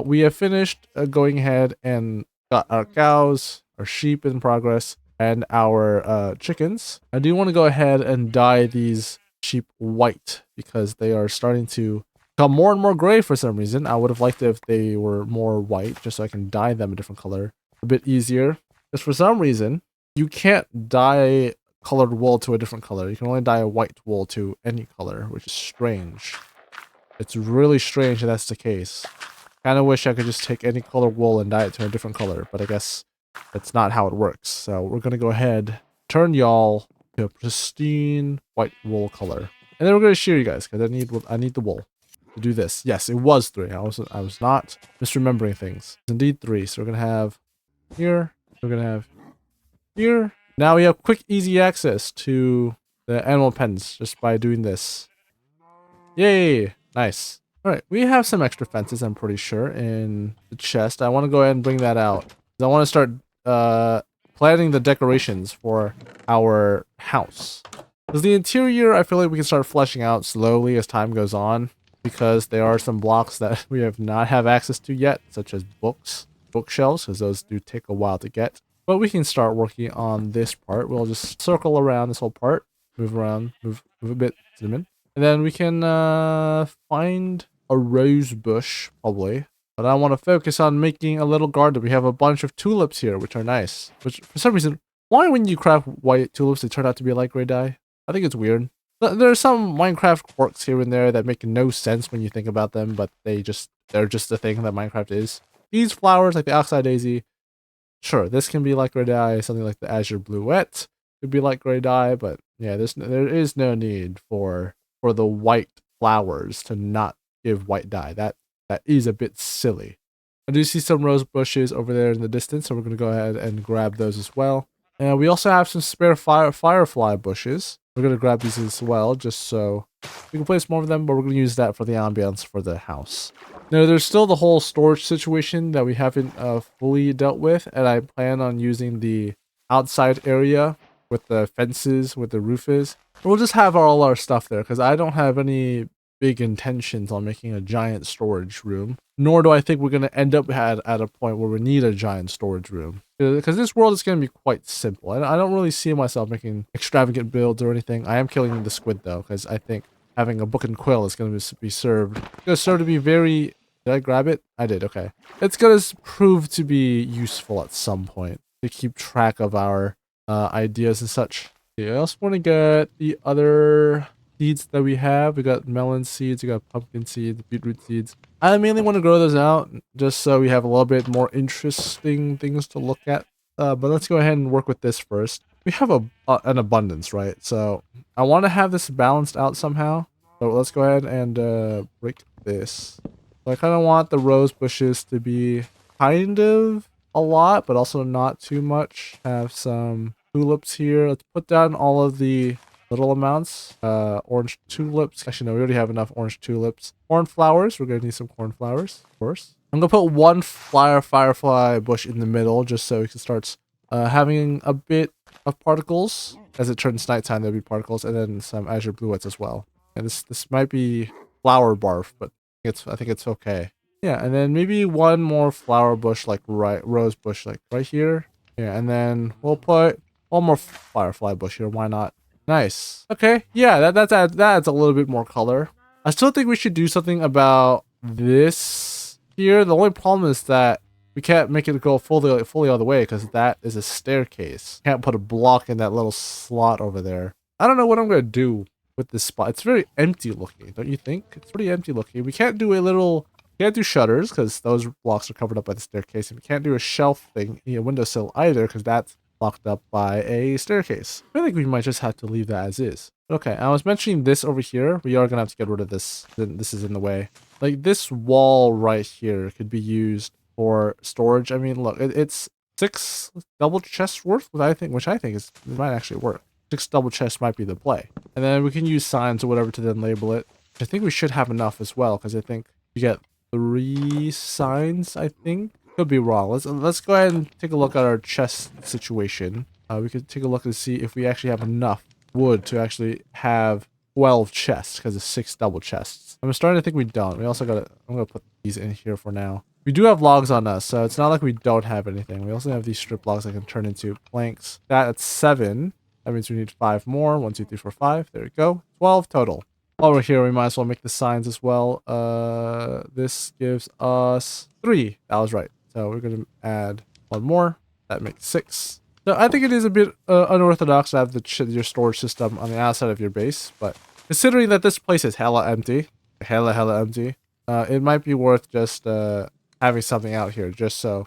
We have finished going ahead and got our cows, our sheep in progress, and our chickens. I do want to go ahead and dye these sheep white because they are starting to become more and more gray for some reason. I would have liked it if they were more white just so I can dye them a different color a bit easier. Because for some reason, you can't dye colored wool to a different color. You can only dye a white wool to any color, which is strange. It's really strange that that's the case. Kind of wish I could just take any colored wool and dye it to a different color, but I guess that's not how it works. So we're going to go ahead, turn y'all to a pristine white wool color. And then we're going to shear you guys because I need the wool to do this. Yes, it was 3. I was not misremembering things. It's indeed 3. So we're going to have here, we're going to have here. Now we have quick, easy access to the animal pens just by doing this. Yay! Nice. Alright, we have some extra fences, I'm pretty sure, in the chest. I want to go ahead and bring that out. I want to start planning the decorations for our house. Because the interior, I feel like we can start fleshing out slowly as time goes on. Because there are some blocks that we have not have access to yet, such as bookshelves, because those do take a while to get. But we can start working on this part. We'll just circle around this whole part. Move around, move a bit, zoom in. And then we can find a rose bush, probably. But I want to focus on making a little garden. We have a bunch of tulips here, which are nice. Which, for some reason, why when you craft white tulips, they turn out to be a light gray dye? I think it's weird. There are some Minecraft quirks here and there that make no sense when you think about them, but they're just the thing that Minecraft is. These flowers, like the oxeye daisy, sure, this can be light gray dye. Something like the azure bluette could be light gray dye, but yeah, there is no need for the white flowers to not give white dye. That is a bit silly. I do see some rose bushes over there in the distance, so we're going to go ahead and grab those as well. And we also have some spare firefly bushes. We're going to grab these as well, just so we can place more of them, but we're going to use that for the ambience for the house. Now, there's still the whole storage situation that we haven't fully dealt with, and I plan on using the outside area with the fences, with the roof is. We'll just have all our stuff there, because I don't have any big intentions on making a giant storage room, nor do I think we're going to end up at a point where we need a giant storage room, because this world is going to be quite simple. I don't really see myself making extravagant builds or anything. I am killing the squid though, because I think having a book and quill is going to be served. It's going to serve to be very... Did I grab it? I did, okay. It's going to prove to be useful at some point to keep track of our ideas and such. Yeah, I also want to get the other seeds that we have. We got melon seeds, we got pumpkin seeds, beetroot seeds. I mainly want to grow those out just so we have a little bit more interesting things to look at. But let's go ahead and work with this first. We have an abundance, right? So I want to have this balanced out somehow. So let's go ahead and break this. So I kind of want the rose bushes to be kind of a lot, but also not too much. Have some tulips here. Let's put down all of the little amounts. Orange tulips. Actually, no, we already have enough orange tulips. Cornflowers. We're going to need some cornflowers, of course. I'm going to put one firefly bush in the middle just so it starts having a bit of particles. As it turns nighttime, there'll be particles, and then some azure bluettes as well. And this might be flower barf, but I think it's okay. Yeah, and then maybe one more flower bush, like rose bush, like right here. Yeah, and then we'll put one more firefly bush here. Why not? Nice. Okay, yeah, that adds a little bit more color. I still think we should do something about this here. The only problem is that we can't make it go fully all the way because that is a staircase. Can't put a block in that little slot over there. I don't know what I'm gonna do with this spot. It's very empty looking, don't you think? It's pretty empty looking. We can't do shutters because those blocks are covered up by the staircase. And we can't do a shelf thing, windowsill either because that's blocked up by a staircase. I think we might just have to leave that as is. Okay, I was mentioning this over here. We are gonna have to get rid of this. This is in the way. Like this wall right here could be used for storage. I mean, look, it's 6 double chests worth, which I think it might actually work. 6 double chests might be the play. And then we can use signs or whatever to then label it. I think we should have enough as well, because I think you get 3 signs, I think. Could be wrong. Let's go ahead and take a look at our chest situation. We could take a look and see if we actually have enough wood to actually have 12 chests, because it's 6 double chests. I'm starting to think we don't. We also I'm gonna put these in here for now. We do have logs on us, so it's not like we don't have anything. We also have these strip logs that can turn into planks. That's 7. That means we need 5 more. 1, 2, 3, 4, 5. There we go. 12 total. While we're here, we might as well make the signs as well. This gives us 3. That was right. So we're going to add 1 more. That makes 6. So I think it is a bit unorthodox to have your storage system on the outside of your base, but considering that this place is hella empty, hella empty, it might be worth just having something out here just so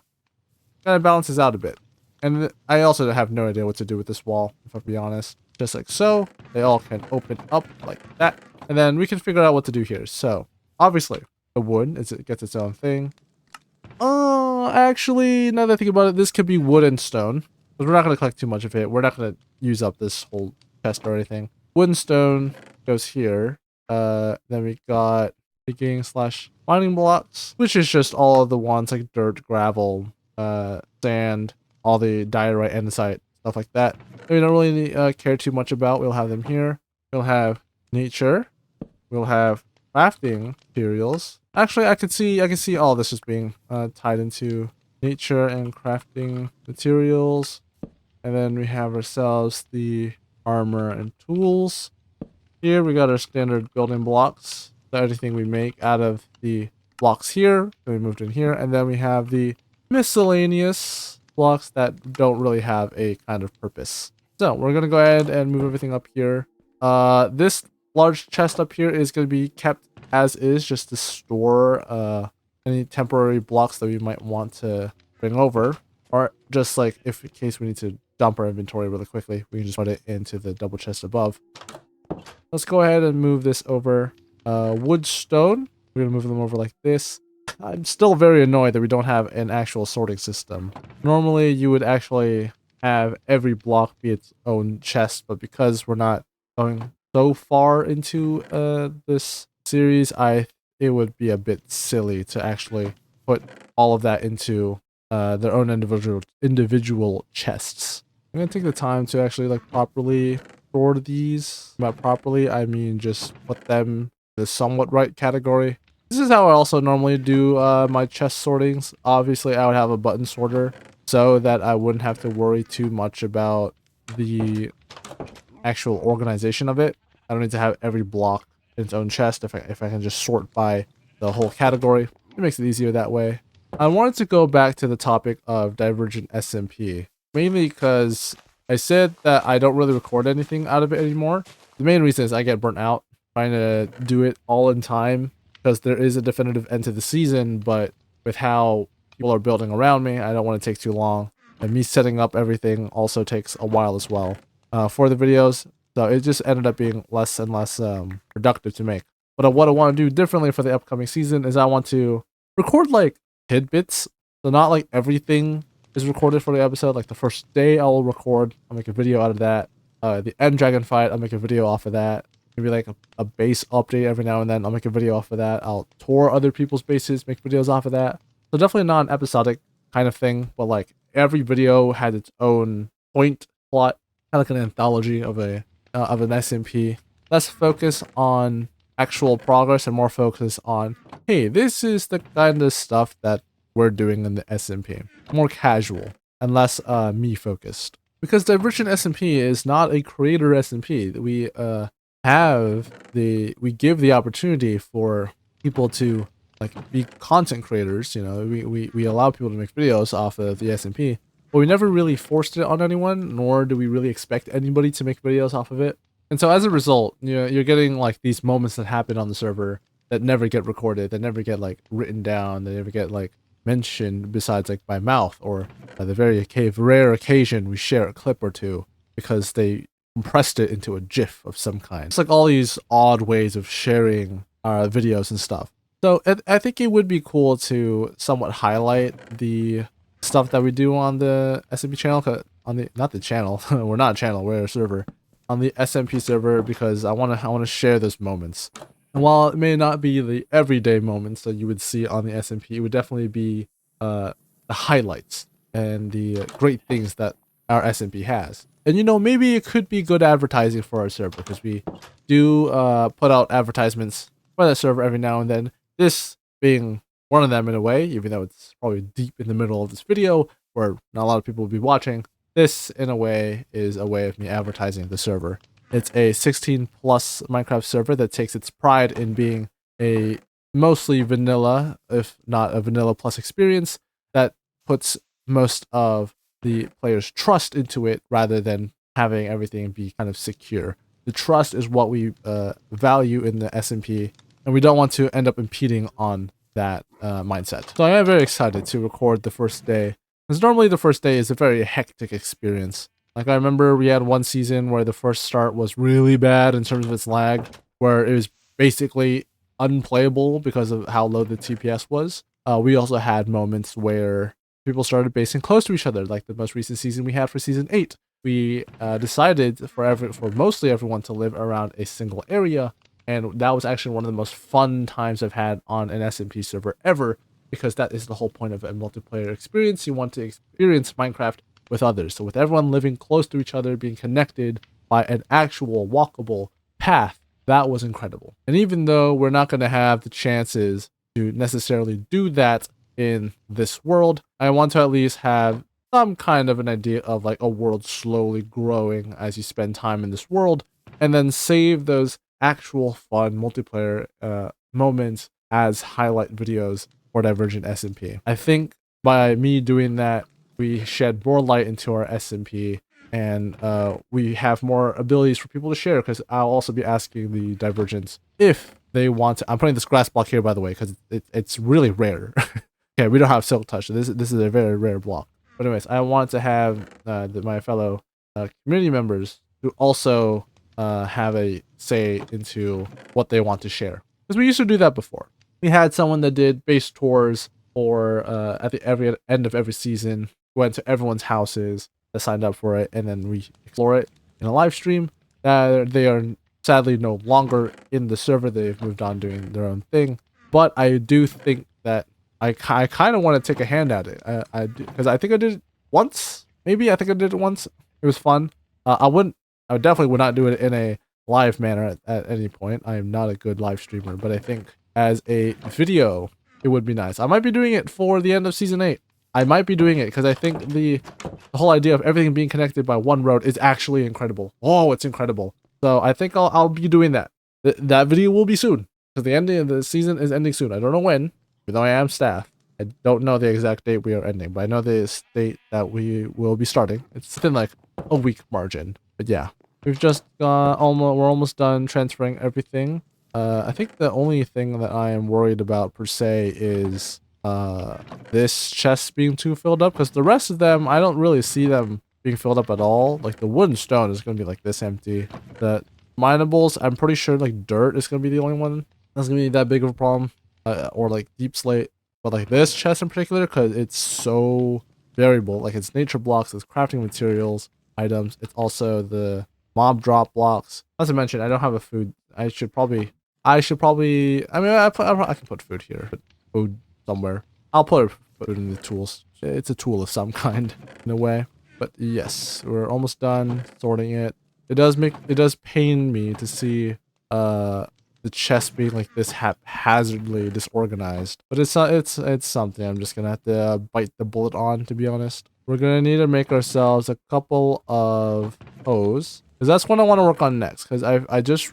kind of balances out a bit. And I also have no idea what to do with this wall, if I'll be honest. Just like so, they all can open up like that, and then we can figure out what to do here. So obviously the wood it gets its own thing. Actually, now that I think about it, this could be wood and stone, but we're not going to collect too much of it. We're not going to use up this whole chest or anything. Wood and stone goes here. Then we got digging / mining blocks, which is just all of the ones like dirt, gravel, sand, all the diorite, andesite, stuff like that. We don't really care too much about. We'll have them here. We'll have nature. We'll have crafting materials. Actually, I can see all this as being tied into nature and crafting materials. And then we have ourselves the armor and tools. Here we got our standard building blocks. So everything we make out of the blocks here, then we moved in here, and then we have the miscellaneous blocks that don't really have a kind of purpose. So we're gonna go ahead and move everything up here. This large chest up here is gonna be kept as is, just to store any temporary blocks that we might want to bring over, or just like if in case we need to dump our inventory really quickly, we can just put it into the double chest above. Let's go ahead and move this over. Wood, stone. We're gonna move them over like this. I'm still very annoyed that we don't have an actual sorting system. Normally, you would actually have every block be its own chest, but because we're not going so far into this series, it would be a bit silly to actually put all of that into their own individual chests. I'm gonna take the time to actually like properly store these. By properly, I mean just put them in the somewhat right category. This is how I also normally do my chest sortings. Obviously, I would have a button sorter so that I wouldn't have to worry too much about the actual organization of it. I don't need to have every block in its own chest if I can just sort by the whole category. It makes it easier that way. I wanted to go back to the topic of Divergent SMP, mainly because I said that I don't really record anything out of it anymore. The main reason is I get burnt out trying to do it all in time, because there is a definitive end to the season, but with how people are building around me, I don't want to take too long. And me setting up everything also takes a while as well for the videos. So it just ended up being less and less productive to make. But what I want to do differently for the upcoming season is I want to record like tidbits. So not like everything is recorded for the episode. Like the first day I'll record, I'll make a video out of that. The end dragon fight, I'll make a video off of that. Maybe like a base update every now and then, I'll make a video off of that. I'll tour other people's bases, make videos off of that. So definitely not an episodic kind of thing, but like every video had its own point, plot, kind of like an anthology of an SMP. Less focus on actual progress and more focus on, hey, this is the kind of stuff that we're doing in the SMP. More casual and less me focused. Because Divergent SMP is not a creator SMP. We give the opportunity for people to like be content creators. You know, we allow people to make videos off of the SMP, but we never really forced it on anyone, nor do we really expect anybody to make videos off of it. And so as a result, you're getting like these moments that happen on the server that never get recorded, that never get like written down, that never get like mentioned besides like by mouth, or by the very rare occasion we share a clip or two because they compressed it into a GIF of some kind. It's like all these odd ways of sharing our videos and stuff. So I think it would be cool to somewhat highlight the stuff that we do on the SMP channel, not the channel, we're not a channel, we're a server, on the SMP server, because I want to share those moments. And while it may not be the everyday moments that you would see on the SMP, it would definitely be the highlights and the great things that our SMP has. And maybe it could be good advertising for our server, because we do put out advertisements for that server every now and then. This being one of them in a way, even though it's probably deep in the middle of this video where not a lot of people will be watching. This, in a way, is a way of me advertising the server. It's a 16 plus Minecraft server that takes its pride in being a mostly vanilla, if not a vanilla plus experience, that puts most of the players' trust into it rather than having everything be kind of secure. The trust is what we value in the SMP, and we don't want to end up impeding on that mindset. So I am very excited to record the first day, because normally the first day is a very hectic experience. Like I remember we had one season where the first start was really bad in terms of its lag, where it was basically unplayable because of how low the TPS was. We also had moments where people started basing close to each other, like the most recent season we had for season 8. We decided for mostly everyone to live around a single area, and that was actually one of the most fun times I've had on an SMP server ever, because that is the whole point of a multiplayer experience. You want to experience Minecraft with others. So with everyone living close to each other, being connected by an actual walkable path, that was incredible. And even though we're not going to have the chances to necessarily do that in this world, I want to at least have some kind of an idea of like a world slowly growing as you spend time in this world, and then save those actual fun multiplayer moments as highlight videos for Divergent SMP. I think by me doing that, we shed more light into our SMP, and we have more abilities for people to share, because I'll also be asking the Divergents if they want to. I'm putting this grass block here, by the way, because it's really rare. Okay, we don't have Silk Touch, so this is a very rare block. But anyways, I want to have my fellow community members who also have a say into what they want to share. Because we used to do that before. We had someone that did base tours, or at the every end of every season, went to everyone's houses that signed up for it, and then we explore it in a live stream. They are sadly no longer in the server. They've moved on doing their own thing. But I do think that I kind of want to take a hand at it. Because I think I did it once. Maybe I think I did it once. It was fun. I definitely would not do it in a live manner at any point. I am not a good live streamer, but I think as a video, it would be nice. I might be doing it for the end of season 8. I might be doing it because I think the whole idea of everything being connected by one road is actually incredible. Oh, it's incredible. So I think I'll be doing that. That video will be soon, because the ending of the season is ending soon. I don't know when, even though I am staff. I don't know the exact date we are ending, but I know the date that we will be starting. It's within like a week margin. But yeah, we've just we're almost done transferring everything. I think the only thing that I am worried about per se is this chest being too filled up, because the rest of them, I don't really see them being filled up at all. Like the wood and stone is going to be like this empty. The minables, I'm pretty sure like dirt is going to be the only one that's going to be that big of a problem. Or like deep slate. But like this chest in particular, because it's so variable. Like it's nature blocks, it's crafting materials, items. It's also the mob drop blocks. As I mentioned, I don't have a food. I should probably, I mean, I can put food here. Put food somewhere. I'll put food in the tools. It's a tool of some kind in a way. But yes, we're almost done sorting it. It does pain me to see the chest being like this haphazardly disorganized, but it's something I'm just gonna have to bite the bullet on, to be honest. We're gonna need to make ourselves a couple of hose, because that's what I want to work on next. Because I just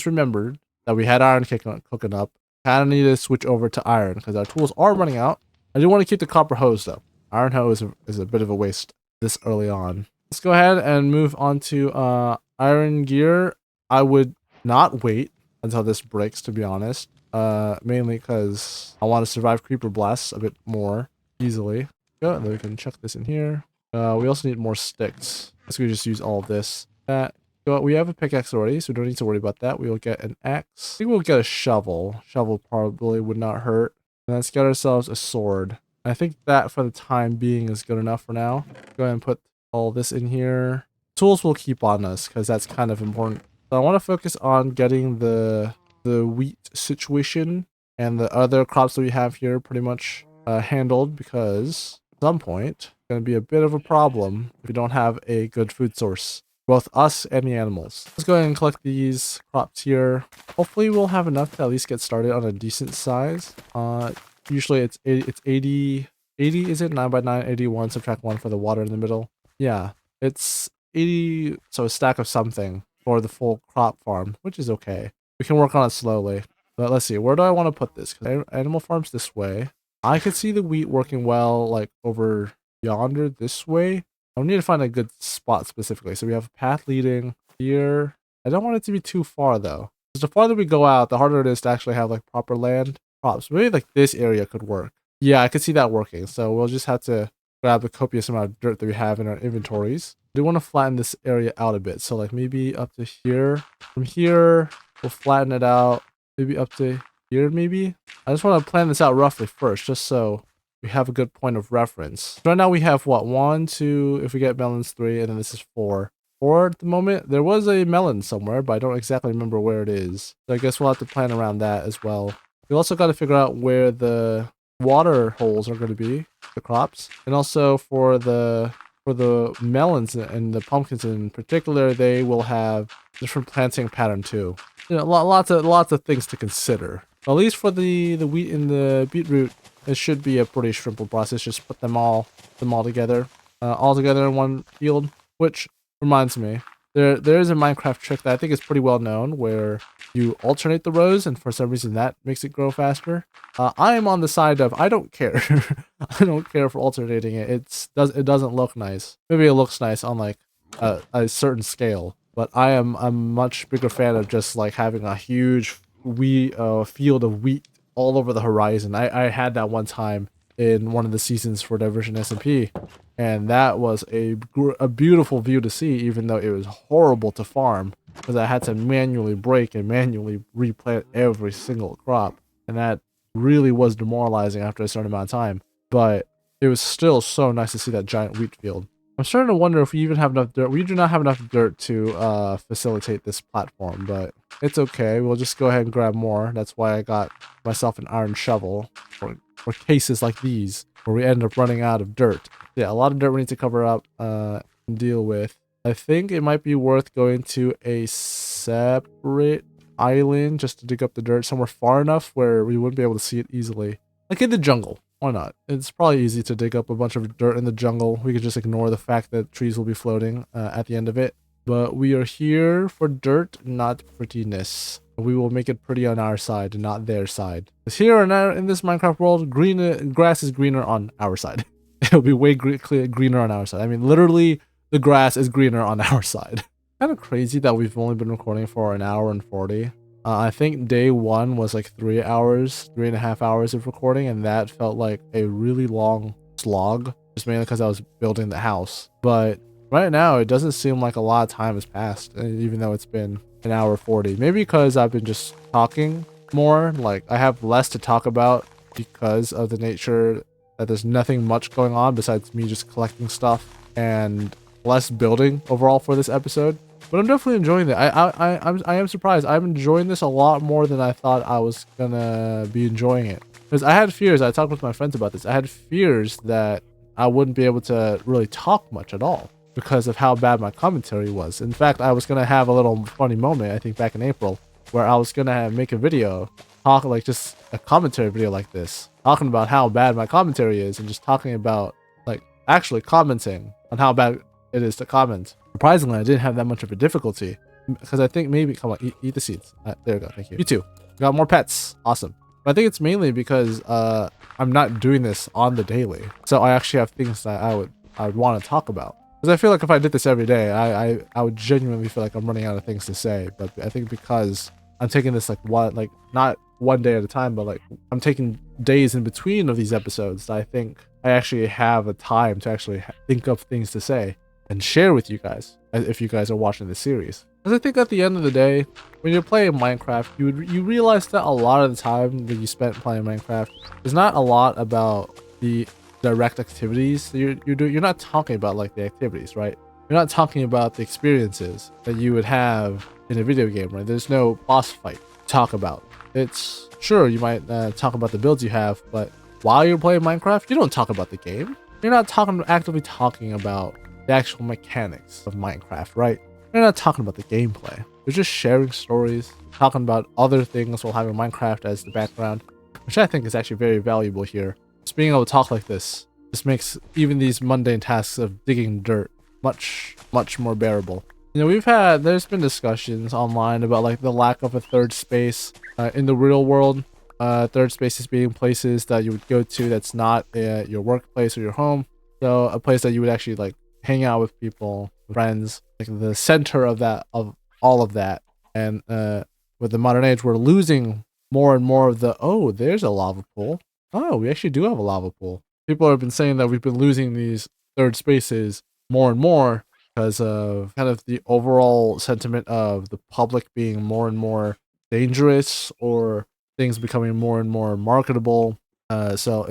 remembered that we had iron cooking up. Kind of need to switch over to iron because our tools are running out. I do want to keep the copper hose though. Iron hose is a bit of a waste this early on. Let's go ahead and move on to iron gear. I would not wait until this breaks, to be honest. Mainly because I want to survive creeper blasts a bit more easily. Go, and then we can chuck this in here. We also need more sticks. So we just use all of this. We have a pickaxe already, so we don't need to worry about that. We will get an axe. I think we'll get a shovel. Shovel probably would not hurt. And let's get ourselves a sword. I think that for the time being is good enough for now. Go ahead and put all this in here. Tools will keep on us because that's kind of important. So I want to focus on getting the wheat situation and the other crops that we have here pretty much handled, because at some point it's going to be a bit of a problem if we don't have a good food source, both us and the animals. Let's go ahead and collect these crops here. Hopefully we'll have enough to at least get started on a decent size. Usually it's 80, 80 is it? 9 by 9, 81, subtract 1 for the water in the middle. Yeah, it's 80, so a stack of something for the full crop farm, which is okay. We can work on it slowly. But let's see, where do I want to put this? Because animal farm's this way. I could see the wheat working well, like over yonder this way. I need to find a good spot specifically. So we have a path leading here. I don't want it to be too far though. Because the farther we go out, the harder it is to actually have like proper land crops. Maybe like this area could work. Yeah, I could see that working. So we'll just have to grab the copious amount of dirt that we have in our inventories. I do want to flatten this area out a bit. So like maybe up to here. From here, we'll flatten it out. Maybe up to here, maybe? I just want to plan this out roughly first, just so we have a good point of reference. Right now we have what? 1, 2, if we get melons, 3, and then this is 4. 4 at the moment. There was a melon somewhere, but I don't exactly remember where it is. So I guess we'll have to plan around that as well. We also got to figure out where the water holes are going to be, the crops, and also for the melons and the pumpkins in particular, they will have different planting pattern too. You know, lots of things to consider. At least for the wheat and the beetroot, it should be a pretty simple process. Just put them all together, all together in one field. Which reminds me, there is a Minecraft trick that I think is pretty well known, where you alternate the rows, and for some reason that makes it grow faster. I am on the side of I don't care. I don't care for alternating it. It doesn't look nice. Maybe it looks nice on like a certain scale, but I'm a much bigger fan of just like having a huge field of wheat all over the horizon. I had that one time in one of the seasons for Diversion SMP, and that was a beautiful view to see, even though it was horrible to farm because I had to manually break and manually replant every single crop, and that really was demoralizing after a certain amount of time. But it was still so nice to see that giant wheat field. I'm starting to wonder if we even have enough dirt. We do not have enough dirt to facilitate this platform, but it's okay. We'll just go ahead and grab more. That's why I got myself an iron shovel for cases like these where we end up running out of dirt. Yeah, a lot of dirt we need to cover up and deal with. I think it might be worth going to a separate island just to dig up the dirt somewhere far enough where we wouldn't be able to see it easily. Like in the jungle. Why not? It's probably easy to dig up a bunch of dirt in the jungle. We could just ignore the fact that trees will be floating at the end of it. But we are here for dirt, not prettiness. We will make it pretty on our side, not their side. Because here in this Minecraft world, grass is greener on our side. It'll be way greener on our side. I mean, literally, the grass is greener on our side. Kind of crazy that we've only been recording for an hour and 40. I think day 1 was like 3 hours, 3.5 hours of recording, and that felt like a really long slog, just mainly because I was building the house. But right now, it doesn't seem like a lot of time has passed, even though it's been an hour 40. Maybe because I've been just talking more, like I have less to talk about because of the nature that there's nothing much going on besides me just collecting stuff and less building overall for this episode. But I'm definitely enjoying it. I am surprised. I'm enjoying this a lot more than I thought I was gonna be enjoying it. Because I had fears. I talked with my friends about this. I had fears that I wouldn't be able to really talk much at all because of how bad my commentary was. In fact, I was gonna have a little funny moment, I think back in April, where I was gonna make a video, talk like just a commentary video like this, talking about how bad my commentary is and just talking about like actually commenting on how bad it is to comment. Surprisingly, I didn't have that much of a difficulty because I think maybe, come on, eat the seeds. There you go, thank you. You too. Got more pets, awesome. But I think it's mainly because I'm not doing this on the daily, so I actually have things that I would want to talk about. Because I feel like if I did this every day, I would genuinely feel like I'm running out of things to say. But I think because I'm taking this like not one day at a time, but like I'm taking days in between of these episodes, I think I actually have a time to actually think of things to say and share with you guys if you guys are watching this series. Because I think at the end of the day, when you're playing Minecraft, you realize that a lot of the time that you spent playing Minecraft is not a lot about the direct activities you're doing. You're not talking about like the activities, right? You're not talking about the experiences that you would have in a video game, right? There's no boss fight to talk about. It's sure you might talk about the builds you have, but while you're playing Minecraft, you don't talk about the game. You're not actively talking about the actual mechanics of Minecraft, right? You're not talking about the gameplay. You're just sharing stories, talking about other things while having Minecraft as the background. which I think is actually very valuable here. Just being able to talk like this just makes even these mundane tasks of digging dirt much more bearable. You know, there's been discussions online about like the lack of a third space in the real world. Third spaces being places that you would go to that's not your workplace or your home. So a place that you would actually like hang out with people, friends, like the center of all of that. And with the modern age, we're losing more and more of the, oh, there's a lava pool. Oh, we actually do have a lava pool. People have been saying that we've been losing these third spaces more and more because of kind of the overall sentiment of the public being more and more dangerous, or things becoming more and more marketable. So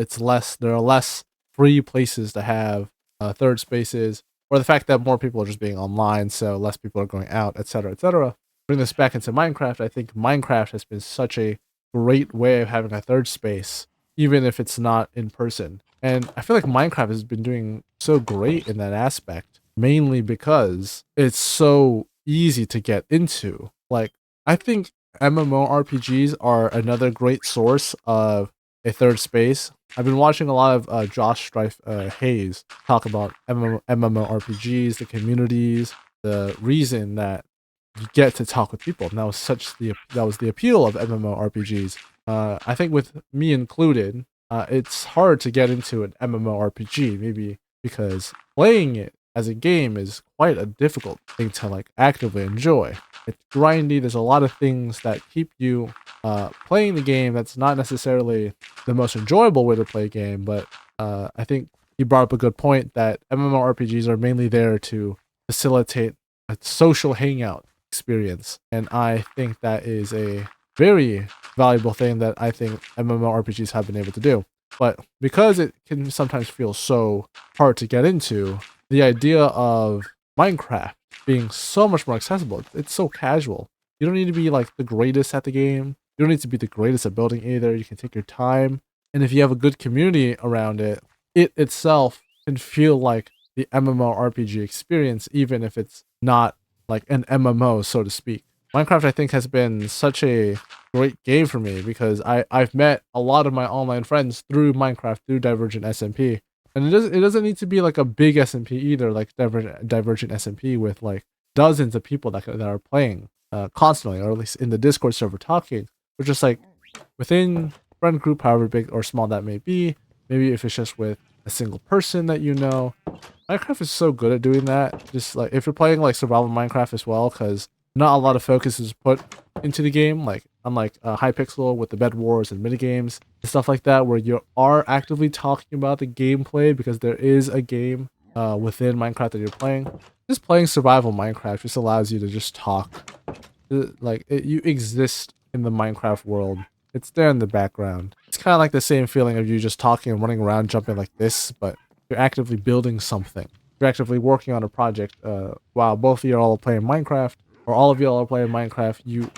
there are less free places to have third spaces, or the fact that more people are just being online, so less people are going out, etc., etc. Bring this back into Minecraft. I think Minecraft has been such a great way of having a third space, even if it's not in person. And I feel like Minecraft has been doing so great in that aspect, mainly because it's so easy to get into. Like, I think MMORPGs are another great source of a third space. I've been watching a lot of Josh Strife Hayes talk about MMORPGs, the communities, the reason that you get to talk with people. And that was the appeal of MMORPGs. I think with me included, it's hard to get into an MMORPG, maybe because playing it as a game is quite a difficult thing to like actively enjoy. It's grindy. There's a lot of things that keep you playing the game. That's not necessarily the most enjoyable way to play a game, but I think you brought up a good point that MMORPGs are mainly there to facilitate a social hangout experience, and I think that is a very valuable thing that I think MMORPGs have been able to do. But because it can sometimes feel so hard to get into, the idea of Minecraft being so much more accessible, it's so casual. You don't need to be like the greatest at the game. You don't need to be the greatest at building either. You can take your time. And if you have a good community around it, it itself can feel like the MMORPG experience, even if it's not like an MMO, so to speak. Minecraft, I think, has been such a great game for me because I've met a lot of my online friends through Minecraft, through Divergent SMP. And it doesn't need to be like a big SMP either, like Divergent SMP with like dozens of people that are playing constantly, or at least in the Discord server talking. Or just like within friend group, however big or small that may be. Maybe if it's just with a single person that you know. Minecraft is so good at doing that. Just like if you're playing like survival Minecraft as well, because not a lot of focus is put into the game, like unlike Hypixel with the bed wars and minigames and stuff like that, where you are actively talking about the gameplay because there is a game within Minecraft that you're playing. Just playing survival Minecraft just allows you to just talk. You exist in the Minecraft world. It's there in the background. It's kind of like the same feeling of you just talking and running around jumping like this, but you're actively building something. You're actively working on a project while both of you are all playing Minecraft, or all of you all are playing Minecraft. You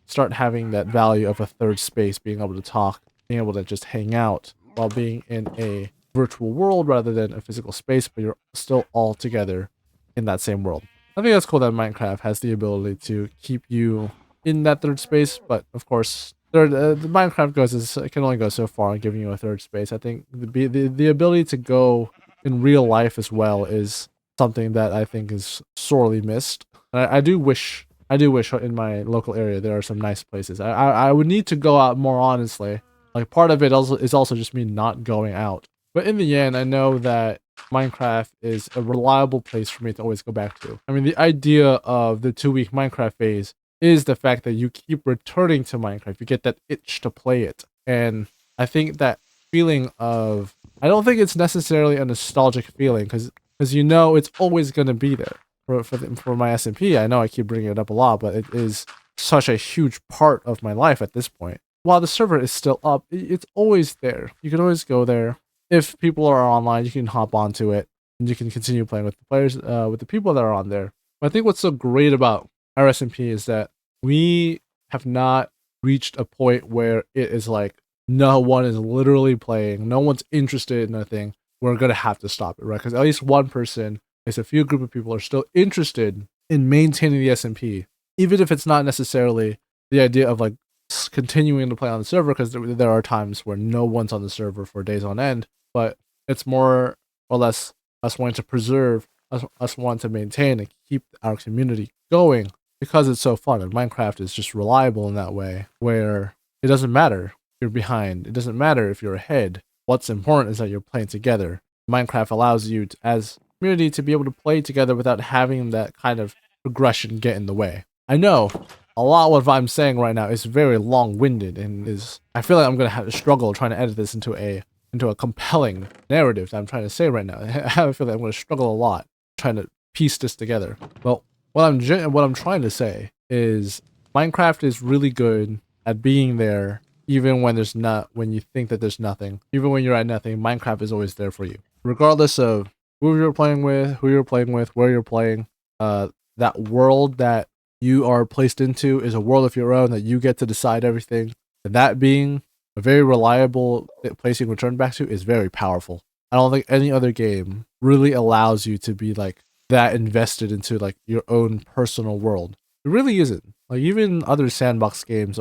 start having that value of a third space, being able to talk, being able to just hang out while being in a virtual world rather than a physical space, but you're still all together in that same world. I think that's cool that Minecraft has the ability to keep you in that third space, but of course, the Minecraft it can only go so far in giving you a third space. I think the ability to go in real life as well is something that I think is sorely missed. And I do wish in my local area there are some nice places. I would need to go out more, honestly. Like, part of it is also just me not going out. But in the end, I know that Minecraft is a reliable place for me to always go back to. I mean, the idea of the 2-week Minecraft phase is the fact that you keep returning to Minecraft. You get that itch to play it. And I think that feeling of, I don't think it's necessarily a nostalgic feeling, because you know it's always going to be there. For my SMP, I know I keep bringing it up a lot, but it is such a huge part of my life at this point. While the server is still up, it's always there. You can always go there. If people are online, you can hop onto it, and you can continue playing with the players, with the people that are on there. But I think what's so great about our SMP is that we have not reached a point where it is like no one is literally playing, no one's interested in anything. We're gonna have to stop it, right? Because at least one person, there's a few group of people are still interested in maintaining the SMP, even if it's not necessarily the idea of like continuing to play on the server, because there are times where no one's on the server for days on end, but it's more or less us wanting to preserve, us wanting to maintain and keep our community going because it's so fun. And Minecraft is just reliable in that way, where it doesn't matter if you're behind, it doesn't matter if you're ahead. What's important is that you're playing together. Minecraft allows you to, as community, to be able to play together without having that kind of progression get in the way. I know a lot of what I'm saying right now is very long-winded, and I feel like I'm gonna have to struggle trying to edit this into a compelling narrative that I'm trying to say right now. I feel like I'm gonna struggle a lot trying to piece this together. Well, what I'm trying to say is Minecraft is really good at being there even when when you think that there's nothing. Even when you're at nothing, Minecraft is always there for you. Regardless of who you're playing with, where you're playing, that world that you are placed into is a world of your own that you get to decide everything. And that being a very reliable place you can return back to is very powerful. I don't think any other game really allows you to be like that invested into like your own personal world. It really isn't. Like even other sandbox games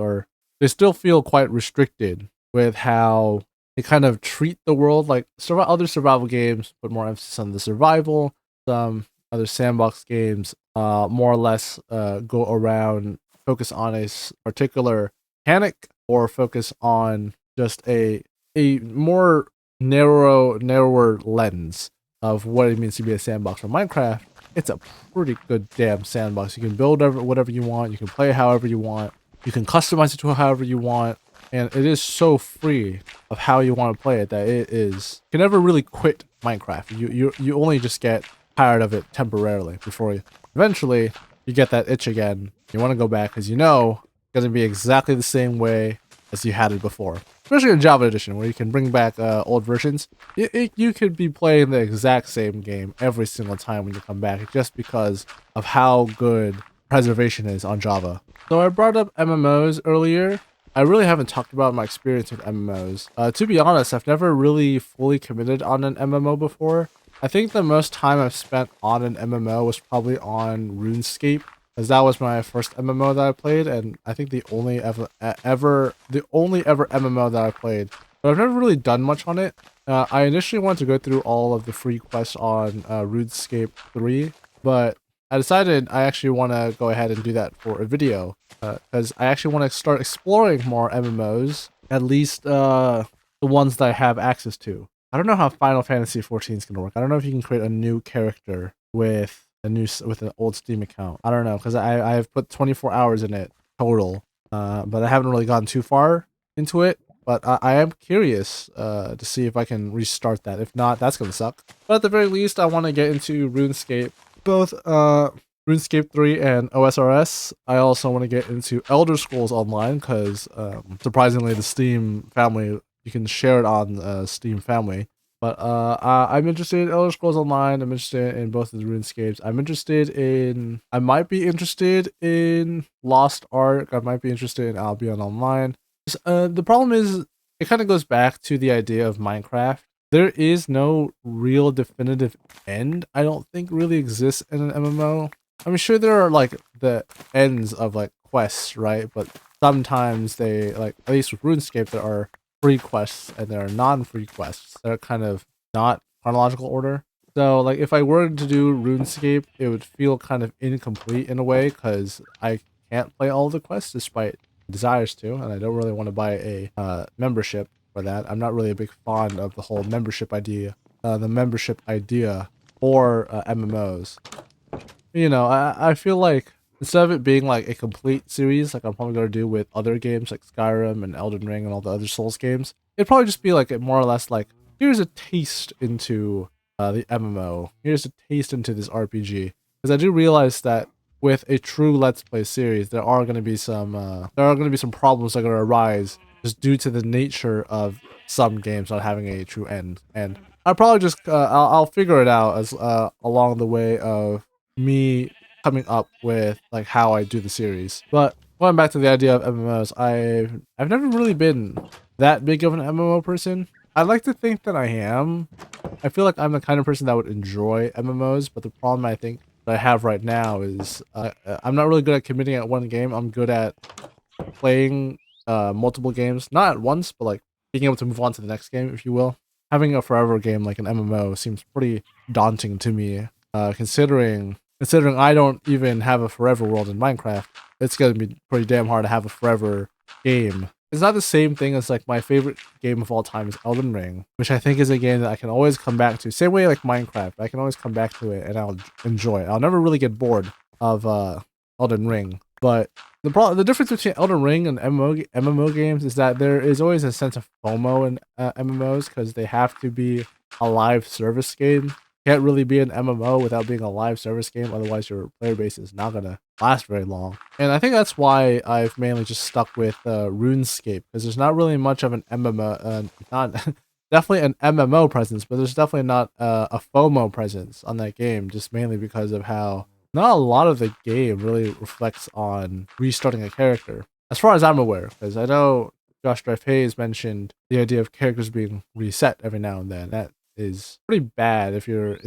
they still feel quite restricted with how they kind of treat the world. Like other survival games put more emphasis on the survival. Some other sandbox games more or less go around, focus on a particular mechanic, or focus on just a more narrower lens of what it means to be a sandbox. For Minecraft, it's a pretty good damn sandbox. You can build whatever you want, you can play however you want, you can customize it to however you want, and it is so free of how you want to play it that you can never really quit Minecraft. You only just get tired of it temporarily before eventually you get that itch again. You want to go back because you know it's going to be exactly the same way as you had it before. Especially in Java Edition, where you can bring back old versions. You could be playing the exact same game every single time when you come back, just because of how good preservation is on Java. So I brought up MMOs earlier. I really haven't talked about my experience with MMOs. To be honest, I've never really fully committed on an MMO before. I think the most time I've spent on an MMO was probably on RuneScape, as that was my first MMO that I played, and I think the only ever MMO that I played. But I've never really done much on it. I initially wanted to go through all of the free quests on RuneScape 3, but I decided I actually want to go ahead and do that for a video, because I actually want to start exploring more MMOs, at least the ones that I have access to. I don't know how Final Fantasy 14 is gonna work. I don't know if you can create a new character with an old Steam account. I don't know, because I've put 24 hours in it total, but I haven't really gone too far into it. But I am curious to see if I can restart that. If not, that's gonna suck. But at the very least, I want to get into RuneScape, both RuneScape 3 and OSRS. I also want to get into Elder Scrolls Online, because surprisingly, the Steam family, you can share it on Steam family. But I'm interested in Elder Scrolls Online. I'm interested in both of the RuneScapes. I might be interested in Lost Ark. I might be interested in Albion Online. The problem is, it kind of goes back to the idea of Minecraft. There is no real definitive end, I don't think, really exists in an MMO. I'm sure there are like the ends of like quests, right? But sometimes they, like, at least with RuneScape, there are free quests and there are non-free quests. They're kind of not chronological order. So like if I were to do RuneScape, it would feel kind of incomplete in a way, because I can't play all the quests despite desires to, and I don't really want to buy a membership for that. I'm not really a big fan of the whole membership idea, for MMOs. You know, I feel like instead of it being like a complete series, like I'm probably going to do with other games like Skyrim and Elden Ring and all the other Souls games, it'd probably just be like more or less like, here's a taste into the MMO. Here's a taste into this RPG. Because I do realize that with a true Let's Play series, there are going to be some problems that are going to arise just due to the nature of some games not having a true end. And I'll probably just I'll figure it out as along the way of me coming up with like how I do the series. But going back to the idea of MMOs, I've never really been that big of an MMO person. I like to think that I am. I feel like I'm the kind of person that would enjoy MMOs, but the problem I think that I have right now is I'm not really good at committing at one game. I'm good at playing multiple games, not at once, but like being able to move on to the next game, if you will. Having a forever game like an MMO seems pretty daunting to me, considering I don't even have a forever world in Minecraft. It's gonna be pretty damn hard to have a forever game. It's not the same thing as like my favorite game of all time is Elden Ring, which I think is a game that I can always come back to. Same way like Minecraft, I can always come back to it and I'll enjoy it. I'll never really get bored of Elden Ring. But the difference between Elden Ring and MMO games is that there is always a sense of FOMO in MMOs because they have to be a live service game. Can't really be an MMO without being a live service game, otherwise your player base is not gonna last very long. And I think that's why I've mainly just stuck with RuneScape, because there's not really much of an MMO, not definitely an MMO presence, but there's definitely not a FOMO presence on that game, just mainly because of how not a lot of the game really reflects on restarting a character, as far as I'm aware, because I know Josh Hayes mentioned the idea of characters being reset every now and then. That is pretty bad if you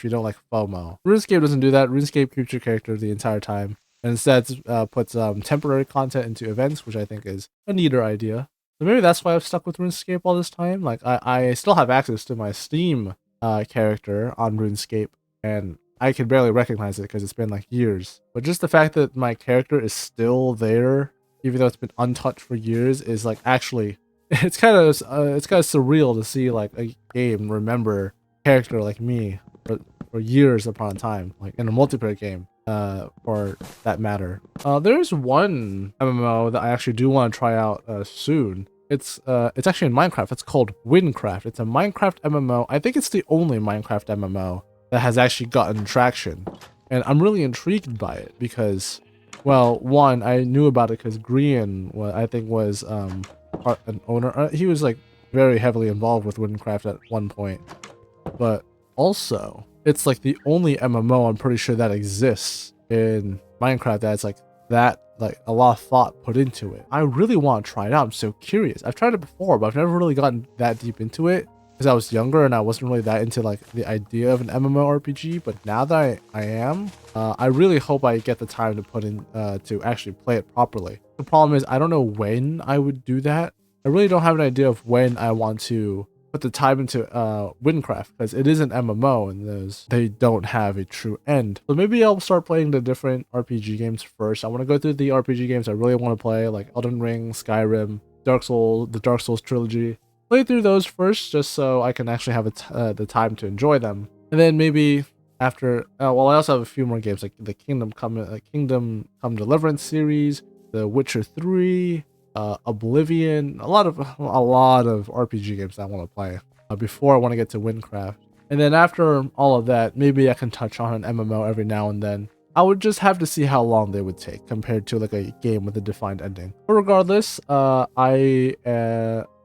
don't like FOMO. RuneScape doesn't do that. RuneScape keeps your character the entire time, and instead puts temporary content into events, which I think is a neater idea. So maybe that's why I've stuck with RuneScape all this time. Like I still have access to my Steam character on RuneScape, and I can barely recognize it because it's been like years. But just the fact that my character is still there, even though it's been untouched for years, is like actually it's kind of surreal to see like a game remember a character like me for years upon time, like in a multiplayer game, for that matter. There's one MMO that I actually do want to try out soon. It's actually in Minecraft. It's called Windcraft. It's a Minecraft MMO. I think it's the only Minecraft MMO that has actually gotten traction, and I'm really intrigued by it because, well, one, I knew about it because Grian, I think, was an owner. He was like very heavily involved with Windcraft at one point, but also it's like the only MMO I'm pretty sure that exists in Minecraft that's like that, like a lot of thought put into it. I really want to try it out. I'm so curious. I've tried it before, but I've never really gotten that deep into it because I was younger and I wasn't really that into like the idea of an MMORPG. But now that I am, I really hope I get the time to put in to actually play it properly. The problem is I don't know when I would do that. I really don't have an idea of when I want to put the time into Windcraft, because it is an MMO and they don't have a true end. So maybe I'll start playing the different RPG games first. I want to go through the RPG games I really want to play, like Elden Ring, Skyrim, Dark Souls, the Dark Souls trilogy. Play through those first just so I can actually have the time to enjoy them. And then maybe after, well, I also have a few more games like the Kingdom Come Deliverance series, The Witcher 3, Oblivion, a lot of RPG games that I want to play before I want to get to Windcraft. And then after all of that, maybe I can touch on an MMO every now and then. I would just have to see how long they would take compared to like a game with a defined ending. But regardless, I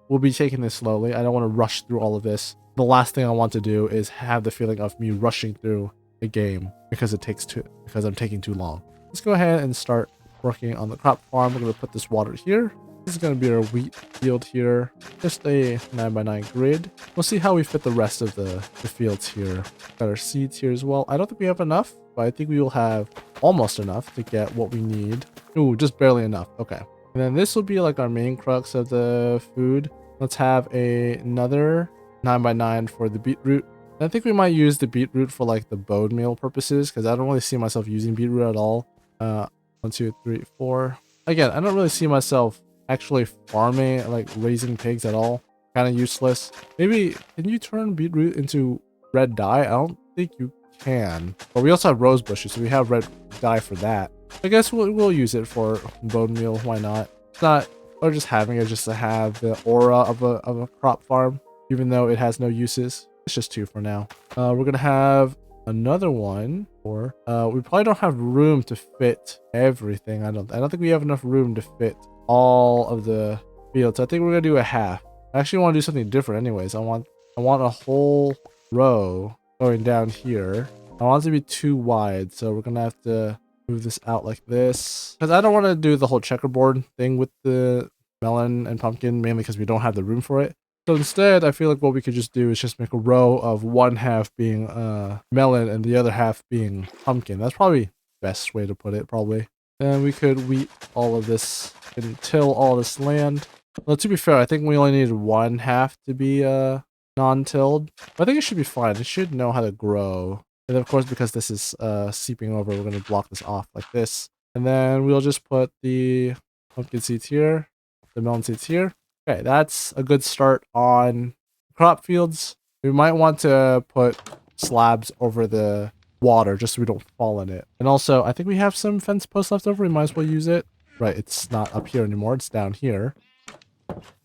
will be taking this slowly. I don't want to rush through all of this. The last thing I want to do is have the feeling of me rushing through the game because I'm taking too long. Let's go ahead and start working on the crop farm. We're going to put this water here. This is going to be our wheat field here. Just a 9x9 grid. We'll see how we fit the rest of the fields here. Got our seeds here as well. I don't think we have enough, but I think we will have almost enough to get what we need. Ooh, just barely enough. Okay. And then this will be like our main crux of the food. Let's have another 9x9 for the beetroot. I think we might use the beetroot for like the bone meal purposes, because I don't really see myself using beetroot at all. 1, 2, 3, 4. Again, I don't really see myself actually farming, like raising pigs at all. Kind of useless. Maybe, can you turn beetroot into red dye? I don't think you can. But we also have rose bushes, so we have red dye for that. I guess we'll use it for bone meal. Why not? It's not, or just having it just to have the aura of a crop farm, even though it has no uses. It's just 2 for now. We're gonna have another one, or we probably don't have room to fit everything. I don't think we have enough room to fit all of the fields. I think we're gonna do a half. I actually want to do something different anyways. I want a whole row going down here. I want it to be too wide, so we're gonna have to move this out like this, because I don't want to do the whole checkerboard thing with the melon and pumpkin, mainly because we don't have the room for it. So instead, I feel like what we could just do is just make a row of one half being melon and the other half being pumpkin. That's probably the best way to put it, probably. And we could wheat all of this and till all this land. Well, to be fair, I think we only needed 1/2 to be non-tilled. But I think it should be fine. It should know how to grow. And of course, because this is seeping over, we're going to block this off like this. And then we'll just put the pumpkin seeds here, the melon seeds here. Okay, that's a good start on crop fields. We might want to put slabs over the water just so we don't fall in it. And also, I think we have some fence posts left over. We might as well use it. Right, it's not up here anymore. It's down here.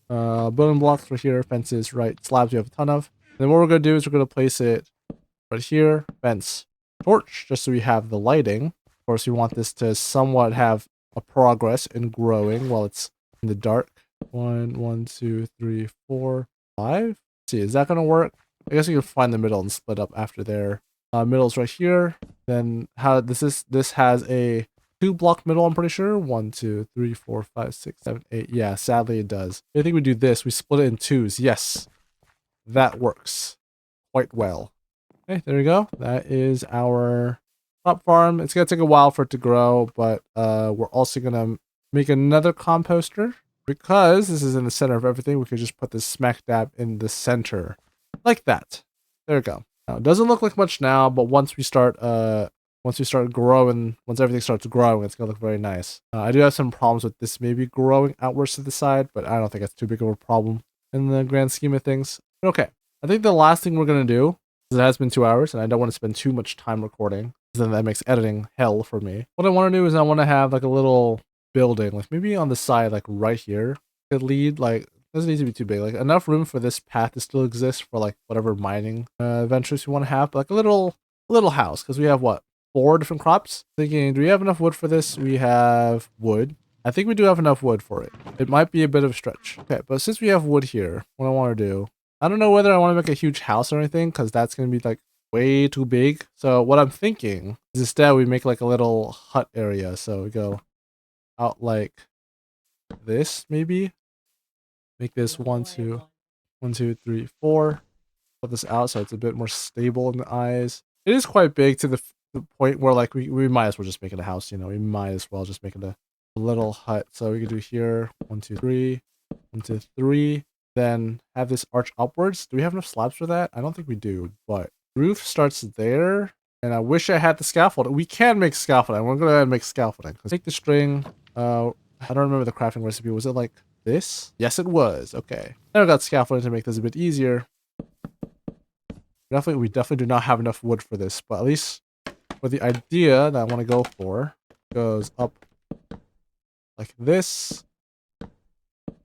Building blocks right here, fences, right, slabs we have a ton of. And then what we're going to do is we're going to place it right here, fence, torch, just so we have the lighting. Of course, we want this to somewhat have a progress in growing while it's in the dark. 1, 2, 3, 4, 5. Let's see, is that going to work? I guess we can find the middle and split up after there. Middle's right here. Then how this has a 2-block middle, I'm pretty sure. 1, 2, 3, 4, 5, 6, 7, 8. Yeah, sadly it does. I think we do this. We split it in 2s. Yes, that works quite well. Okay, there we go. That is our crop farm. It's gonna take a while for it to grow, but we're also gonna make another composter because this is in the center of everything. We could just put this smack dab in the center, like that. There we go. Now, it doesn't look like much now, but once we start growing, once everything starts growing, it's gonna look very nice. I do have some problems with this maybe growing outwards to the side, but I don't think it's too big of a problem in the grand scheme of things. But okay, I think the last thing we're gonna do, because it has been 2 hours and I don't want to spend too much time recording, because then that makes editing hell for me. What I want to do is I want to have like a little building, like maybe on the side, like right here, could lead like. Doesn't need to be too big, like enough room for this path to still exist for like whatever mining ventures we want to have, but like a little house, because we have what, 4 different crops. Thinking, do we have enough wood for this? We have wood. I think we do have enough wood for it. It might be a bit of a stretch. Okay, but since we have wood here, what I want to do, I don't know whether I want to make a huge house or anything, because that's going to be like way too big. So what I'm thinking is instead we make like a little hut area. So we go out like this, maybe. Make this 1, 2, 1, 2, 3, 4. Put this out so it's a bit more stable in the eyes. It is quite big to the point where like we might as well just make it a house, you know. We might as well just make it a little hut. So we could do here 1, 2, 3, 1, 2, 3. Then have this arch upwards. Do we have enough slabs for that? I don't think we do, but roof starts there. And I wish I had the scaffolding. We can make scaffolding. We're gonna make scaffolding. Take the string. I don't remember the crafting recipe. Was it like this? Yes, it was. Okay. Now I got scaffolding to make this a bit easier. We definitely do not have enough wood for this, but at least for the idea that I want to go for, goes up like this,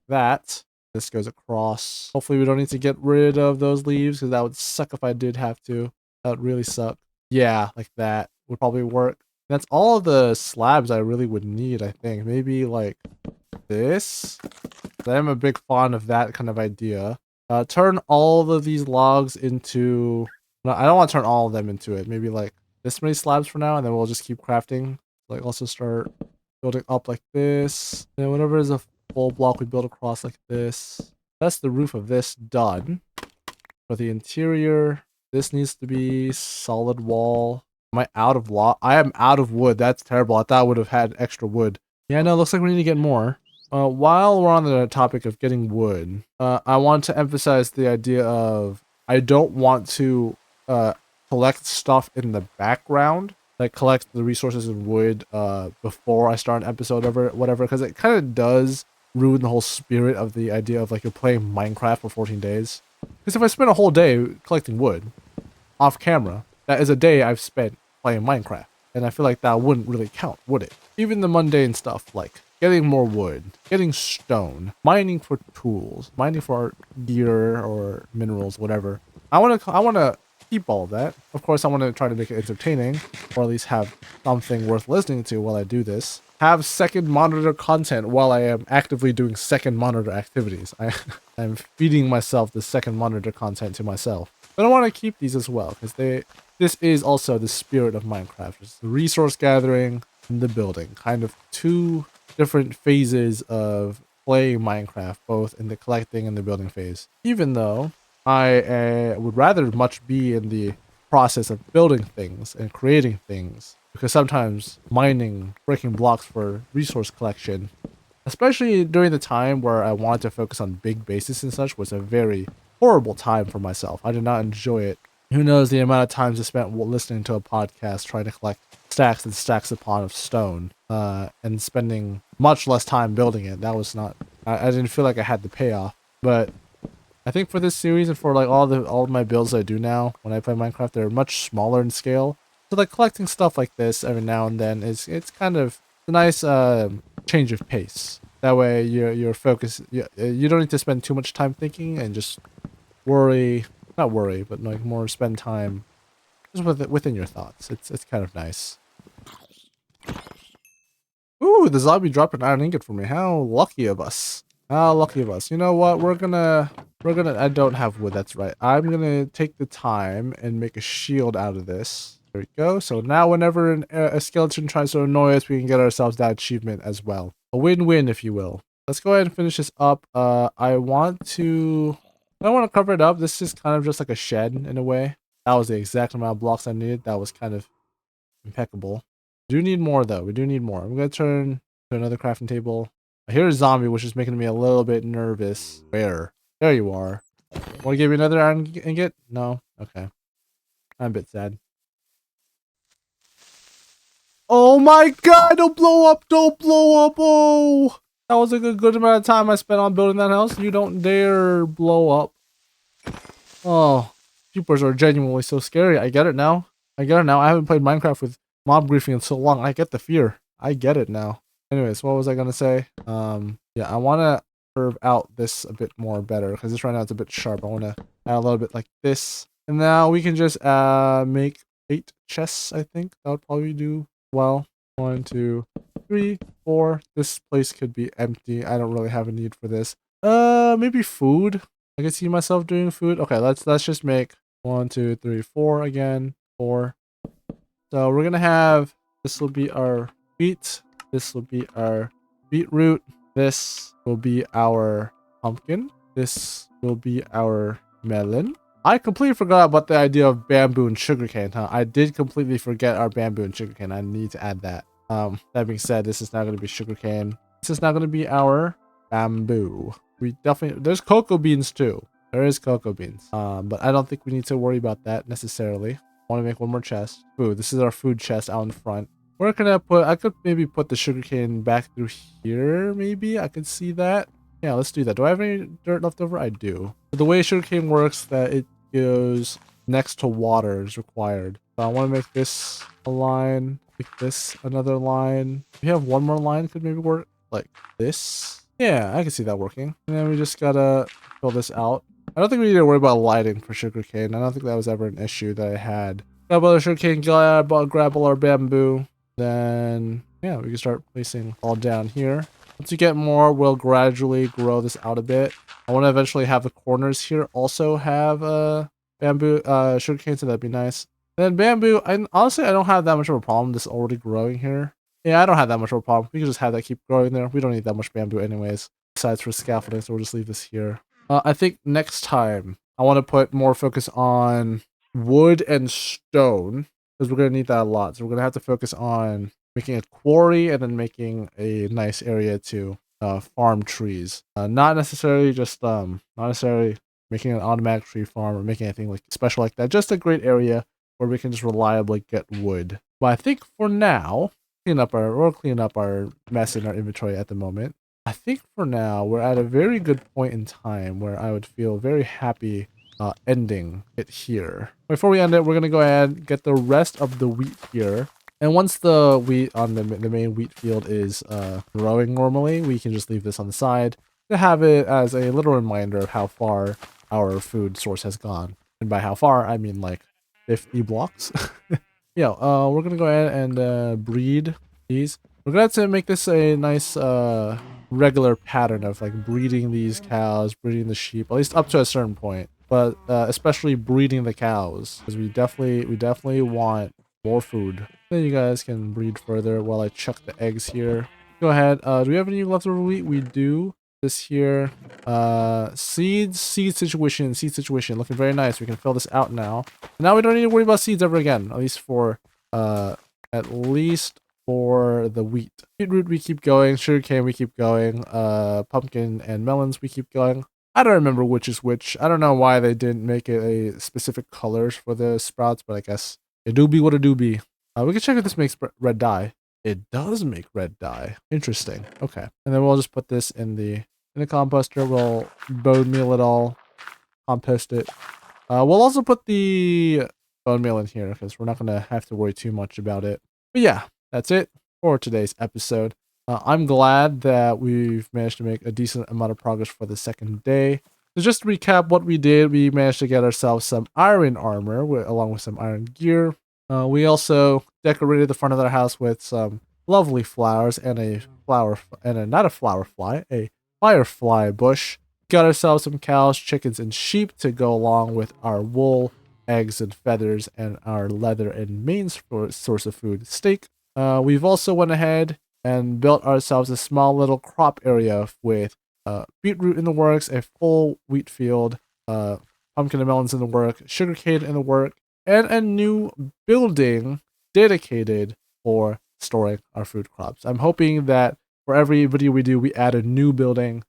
that. This goes across. Hopefully we don't need to get rid of those leaves, because that would suck if I did have to. That would really suck. Yeah, like that would probably work. That's all of the slabs I really would need, I think. Maybe like this. I'm a big fan of that kind of idea. Turn all of these logs into... No, I don't want to turn all of them into it. Maybe like this many slabs for now, and then we'll just keep crafting. Like also start building up like this. And whenever there's a full block, we build across like this. That's the roof of this done. For the interior, this needs to be solid wall. Am I out of I am out of wood. That's terrible. I thought I would have had extra wood. Yeah, no, looks like we need to get more. While we're on the topic of getting wood, I want to emphasize the idea of I don't want to collect stuff in the background, like collect the resources and wood before I start an episode or whatever, because it kind of does ruin the whole spirit of the idea of like you're playing Minecraft for 14 days. Because if I spend a whole day collecting wood off camera, that is a day I've spent playing Minecraft. And I feel like that wouldn't really count, would it? Even the mundane stuff like getting more wood, getting stone, mining for tools, mining for gear or minerals, whatever. I want to keep all of that. Of course, I want to try to make it entertaining, or at least have something worth listening to while I do this. Have second monitor content while I am actively doing second monitor activities. I'm feeding myself the second monitor content to myself. But I want to keep these as well, because this is also the spirit of Minecraft. It's the resource gathering and the building. Kind of 2 different phases of playing Minecraft, both in the collecting and the building phase. Even though I would rather much be in the process of building things and creating things because sometimes mining, breaking blocks for resource collection, especially during the time where I wanted to focus on big bases and such, was a very horrible time for myself. I did not enjoy it. Who knows the amount of times I spent listening to a podcast trying to collect stacks and stacks upon of stone, and spending much less time building it. That was not, I didn't feel like I had the payoff. But I think for this series and for like all of my builds I do now when I play Minecraft, they're much smaller in scale. So like collecting stuff like this every now and then it's kind of a nice change of pace. That way your focus, you don't need to spend too much time thinking and just not worry, but like more spend time just within your thoughts. It's kind of nice. Ooh, the zombie dropped an iron ingot for me. How lucky of us. How lucky of us. You know what? We're gonna, I don't have wood, that's right. I'm gonna take the time and make a shield out of this. There we go. So now whenever a skeleton tries to annoy us, we can get ourselves that achievement as well. A win-win, if you will. Let's go ahead and finish this up. I don't want to cover it up. This is kind of just like a shed in a way. That was the exact amount of blocks I needed. That was kind of impeccable. We do need more though. We do need more. I'm gonna turn to another crafting table. I hear a zombie, which is making me a little bit nervous. Where? There you are. Want to give me another iron ingot? No? Okay. I'm a bit sad. Oh my god! Don't blow up! Don't blow up! Oh! That was like a good amount of time I spent on building that house. You don't dare blow up. Oh. Creepers are genuinely so scary. I get it now. I get it now. I haven't played Minecraft with mob griefing in so long. I get the fear. I get it now. Anyways, what was I gonna say? Yeah, I want to curve out this a bit more better because this right now it's a bit sharp. I want to add a little bit like this, and now we can just make 8 chests. I think that would probably do well. 1, 2, 3, 4. This place could be empty. I don't really have a need for this. Maybe food. I can see myself doing food. Okay, let's just make 1, 2, 3, 4 again. 4. So we're gonna have, this will be our wheat. This will be our beetroot. This will be our pumpkin. This will be our melon. I completely forgot about the idea of bamboo and sugarcane, huh? I did completely forget our bamboo and sugarcane. I need to add that. That being said, this is not going to be sugarcane. This is not going to be our bamboo. We definitely, there's cocoa beans too. There is cocoa beans. But I don't think we need to worry about that necessarily. I want to make one more chest. Food. This is our food chest out in front. Where can I put, I could maybe put the sugarcane back through here, maybe? I could see that. Yeah, let's do that. Do I have any dirt left over? I do. But the way sugarcane works, that it goes next to water is required. So I want to make this a line, make this another line. If you have one more line, could maybe work like this. Yeah, I can see that working. And then we just gotta fill this out. I don't think we need to worry about lighting for sugarcane. I don't think that was ever an issue that I had. Grab all the sugarcane, grab all our bamboo. Then, yeah, we can start placing all down here. Once you get more, we'll gradually grow this out a bit. I want to eventually have the corners here also have bamboo, sugarcane, so that'd be nice. And then bamboo, honestly, I don't have that much of a problem this already growing here. Yeah, I don't have that much of a problem. We can just have that keep growing there. We don't need that much bamboo anyways, besides for scaffolding, so we'll just leave this here. I think next time, I want to put more focus on wood and stone, because we're going to need that a lot. So we're going to have to focus on making a quarry and then making a nice area to farm trees. Not necessarily just not necessarily making an automatic tree farm or making anything like special like that. Just a great area where we can just reliably get wood. But I think for now, we'll clean up our mess in our inventory at the moment. I think for now we're at a very good point in time where I would feel very happy ending it here. Before we end it, we're gonna go ahead and get the rest of the wheat here. And once the wheat on the main wheat field is growing normally, we can just leave this on the side to have it as a little reminder of how far our food source has gone. And by how far, I mean like 50 blocks. Yeah, we're gonna go ahead and breed these. We're gonna have to make this a nice regular pattern of like breeding these cows, breeding the sheep, at least up to a certain point. But especially breeding the cows, because we definitely want more food. Then you guys can breed further while I chuck the eggs here. Go ahead. Do we have any leftover wheat? We do. This here. Seed situation. Looking very nice. We can fill this out now. Now we don't need to worry about seeds ever again. At least for at least for the wheat. Beetroot we keep going, sugarcane we keep going, pumpkin and melons we keep going. I don't remember which is which. I don't know why they didn't make it a specific colors for the sprouts, but I guess it do be what it do be. We can check if this makes red dye. It does make red dye. Interesting. Okay. And then we'll just put this in the composter. We'll bone meal it all, compost it. We'll also put the bone meal in here because we're not going to have to worry too much about it. But yeah, that's it for today's episode. I'm glad that we've managed to make a decent amount of progress for the second day. So just to recap what we did, we managed to get ourselves some iron armor along with some iron gear. We also decorated the front of our house with some lovely flowers and a firefly bush. Got ourselves some cows, chickens, and sheep to go along with our wool, eggs, and feathers, and our leather and main source of food, steak. We've also went ahead and built ourselves a small little crop area with beetroot in the works, a full wheat field, pumpkin and melons in the work, sugarcane in the work, and a new building dedicated for storing our food crops. I'm hoping that for every video we do, we add a new building.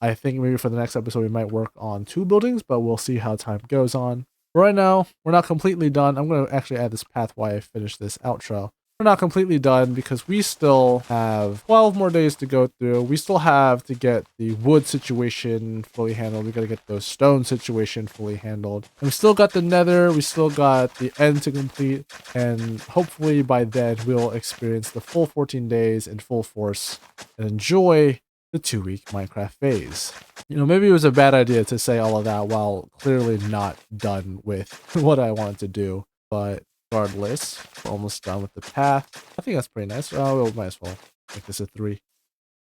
I think maybe for the next episode, we might work on 2 buildings, but we'll see how time goes on. Right now, we're not completely done. I'm going to actually add this path while I finish this outro. We're not completely done because we still have 12 more days to go through. We still have to get the wood situation fully handled. We got to get those stone situation fully handled. And we still got the nether. We still got the end to complete. And hopefully by then we'll experience the full 14 days in full force and enjoy the 2-week Minecraft phase. You know, maybe it was a bad idea to say all of that while clearly not done with what I wanted to do. But regardless, we're almost done with the path. I think that's pretty nice. Oh, we might as well make this a 3.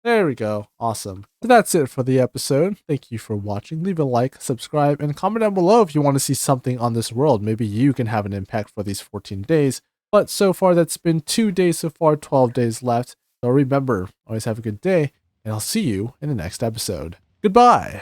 There we go. Awesome. So that's it for the episode. Thank you for watching. Leave a like, subscribe, and comment down below if you want to see something on this world. Maybe you can have an impact for these 14 days. But so far, that's been 2 days so far, 12 days left. So remember, always have a good day, and I'll see you in the next episode. Goodbye!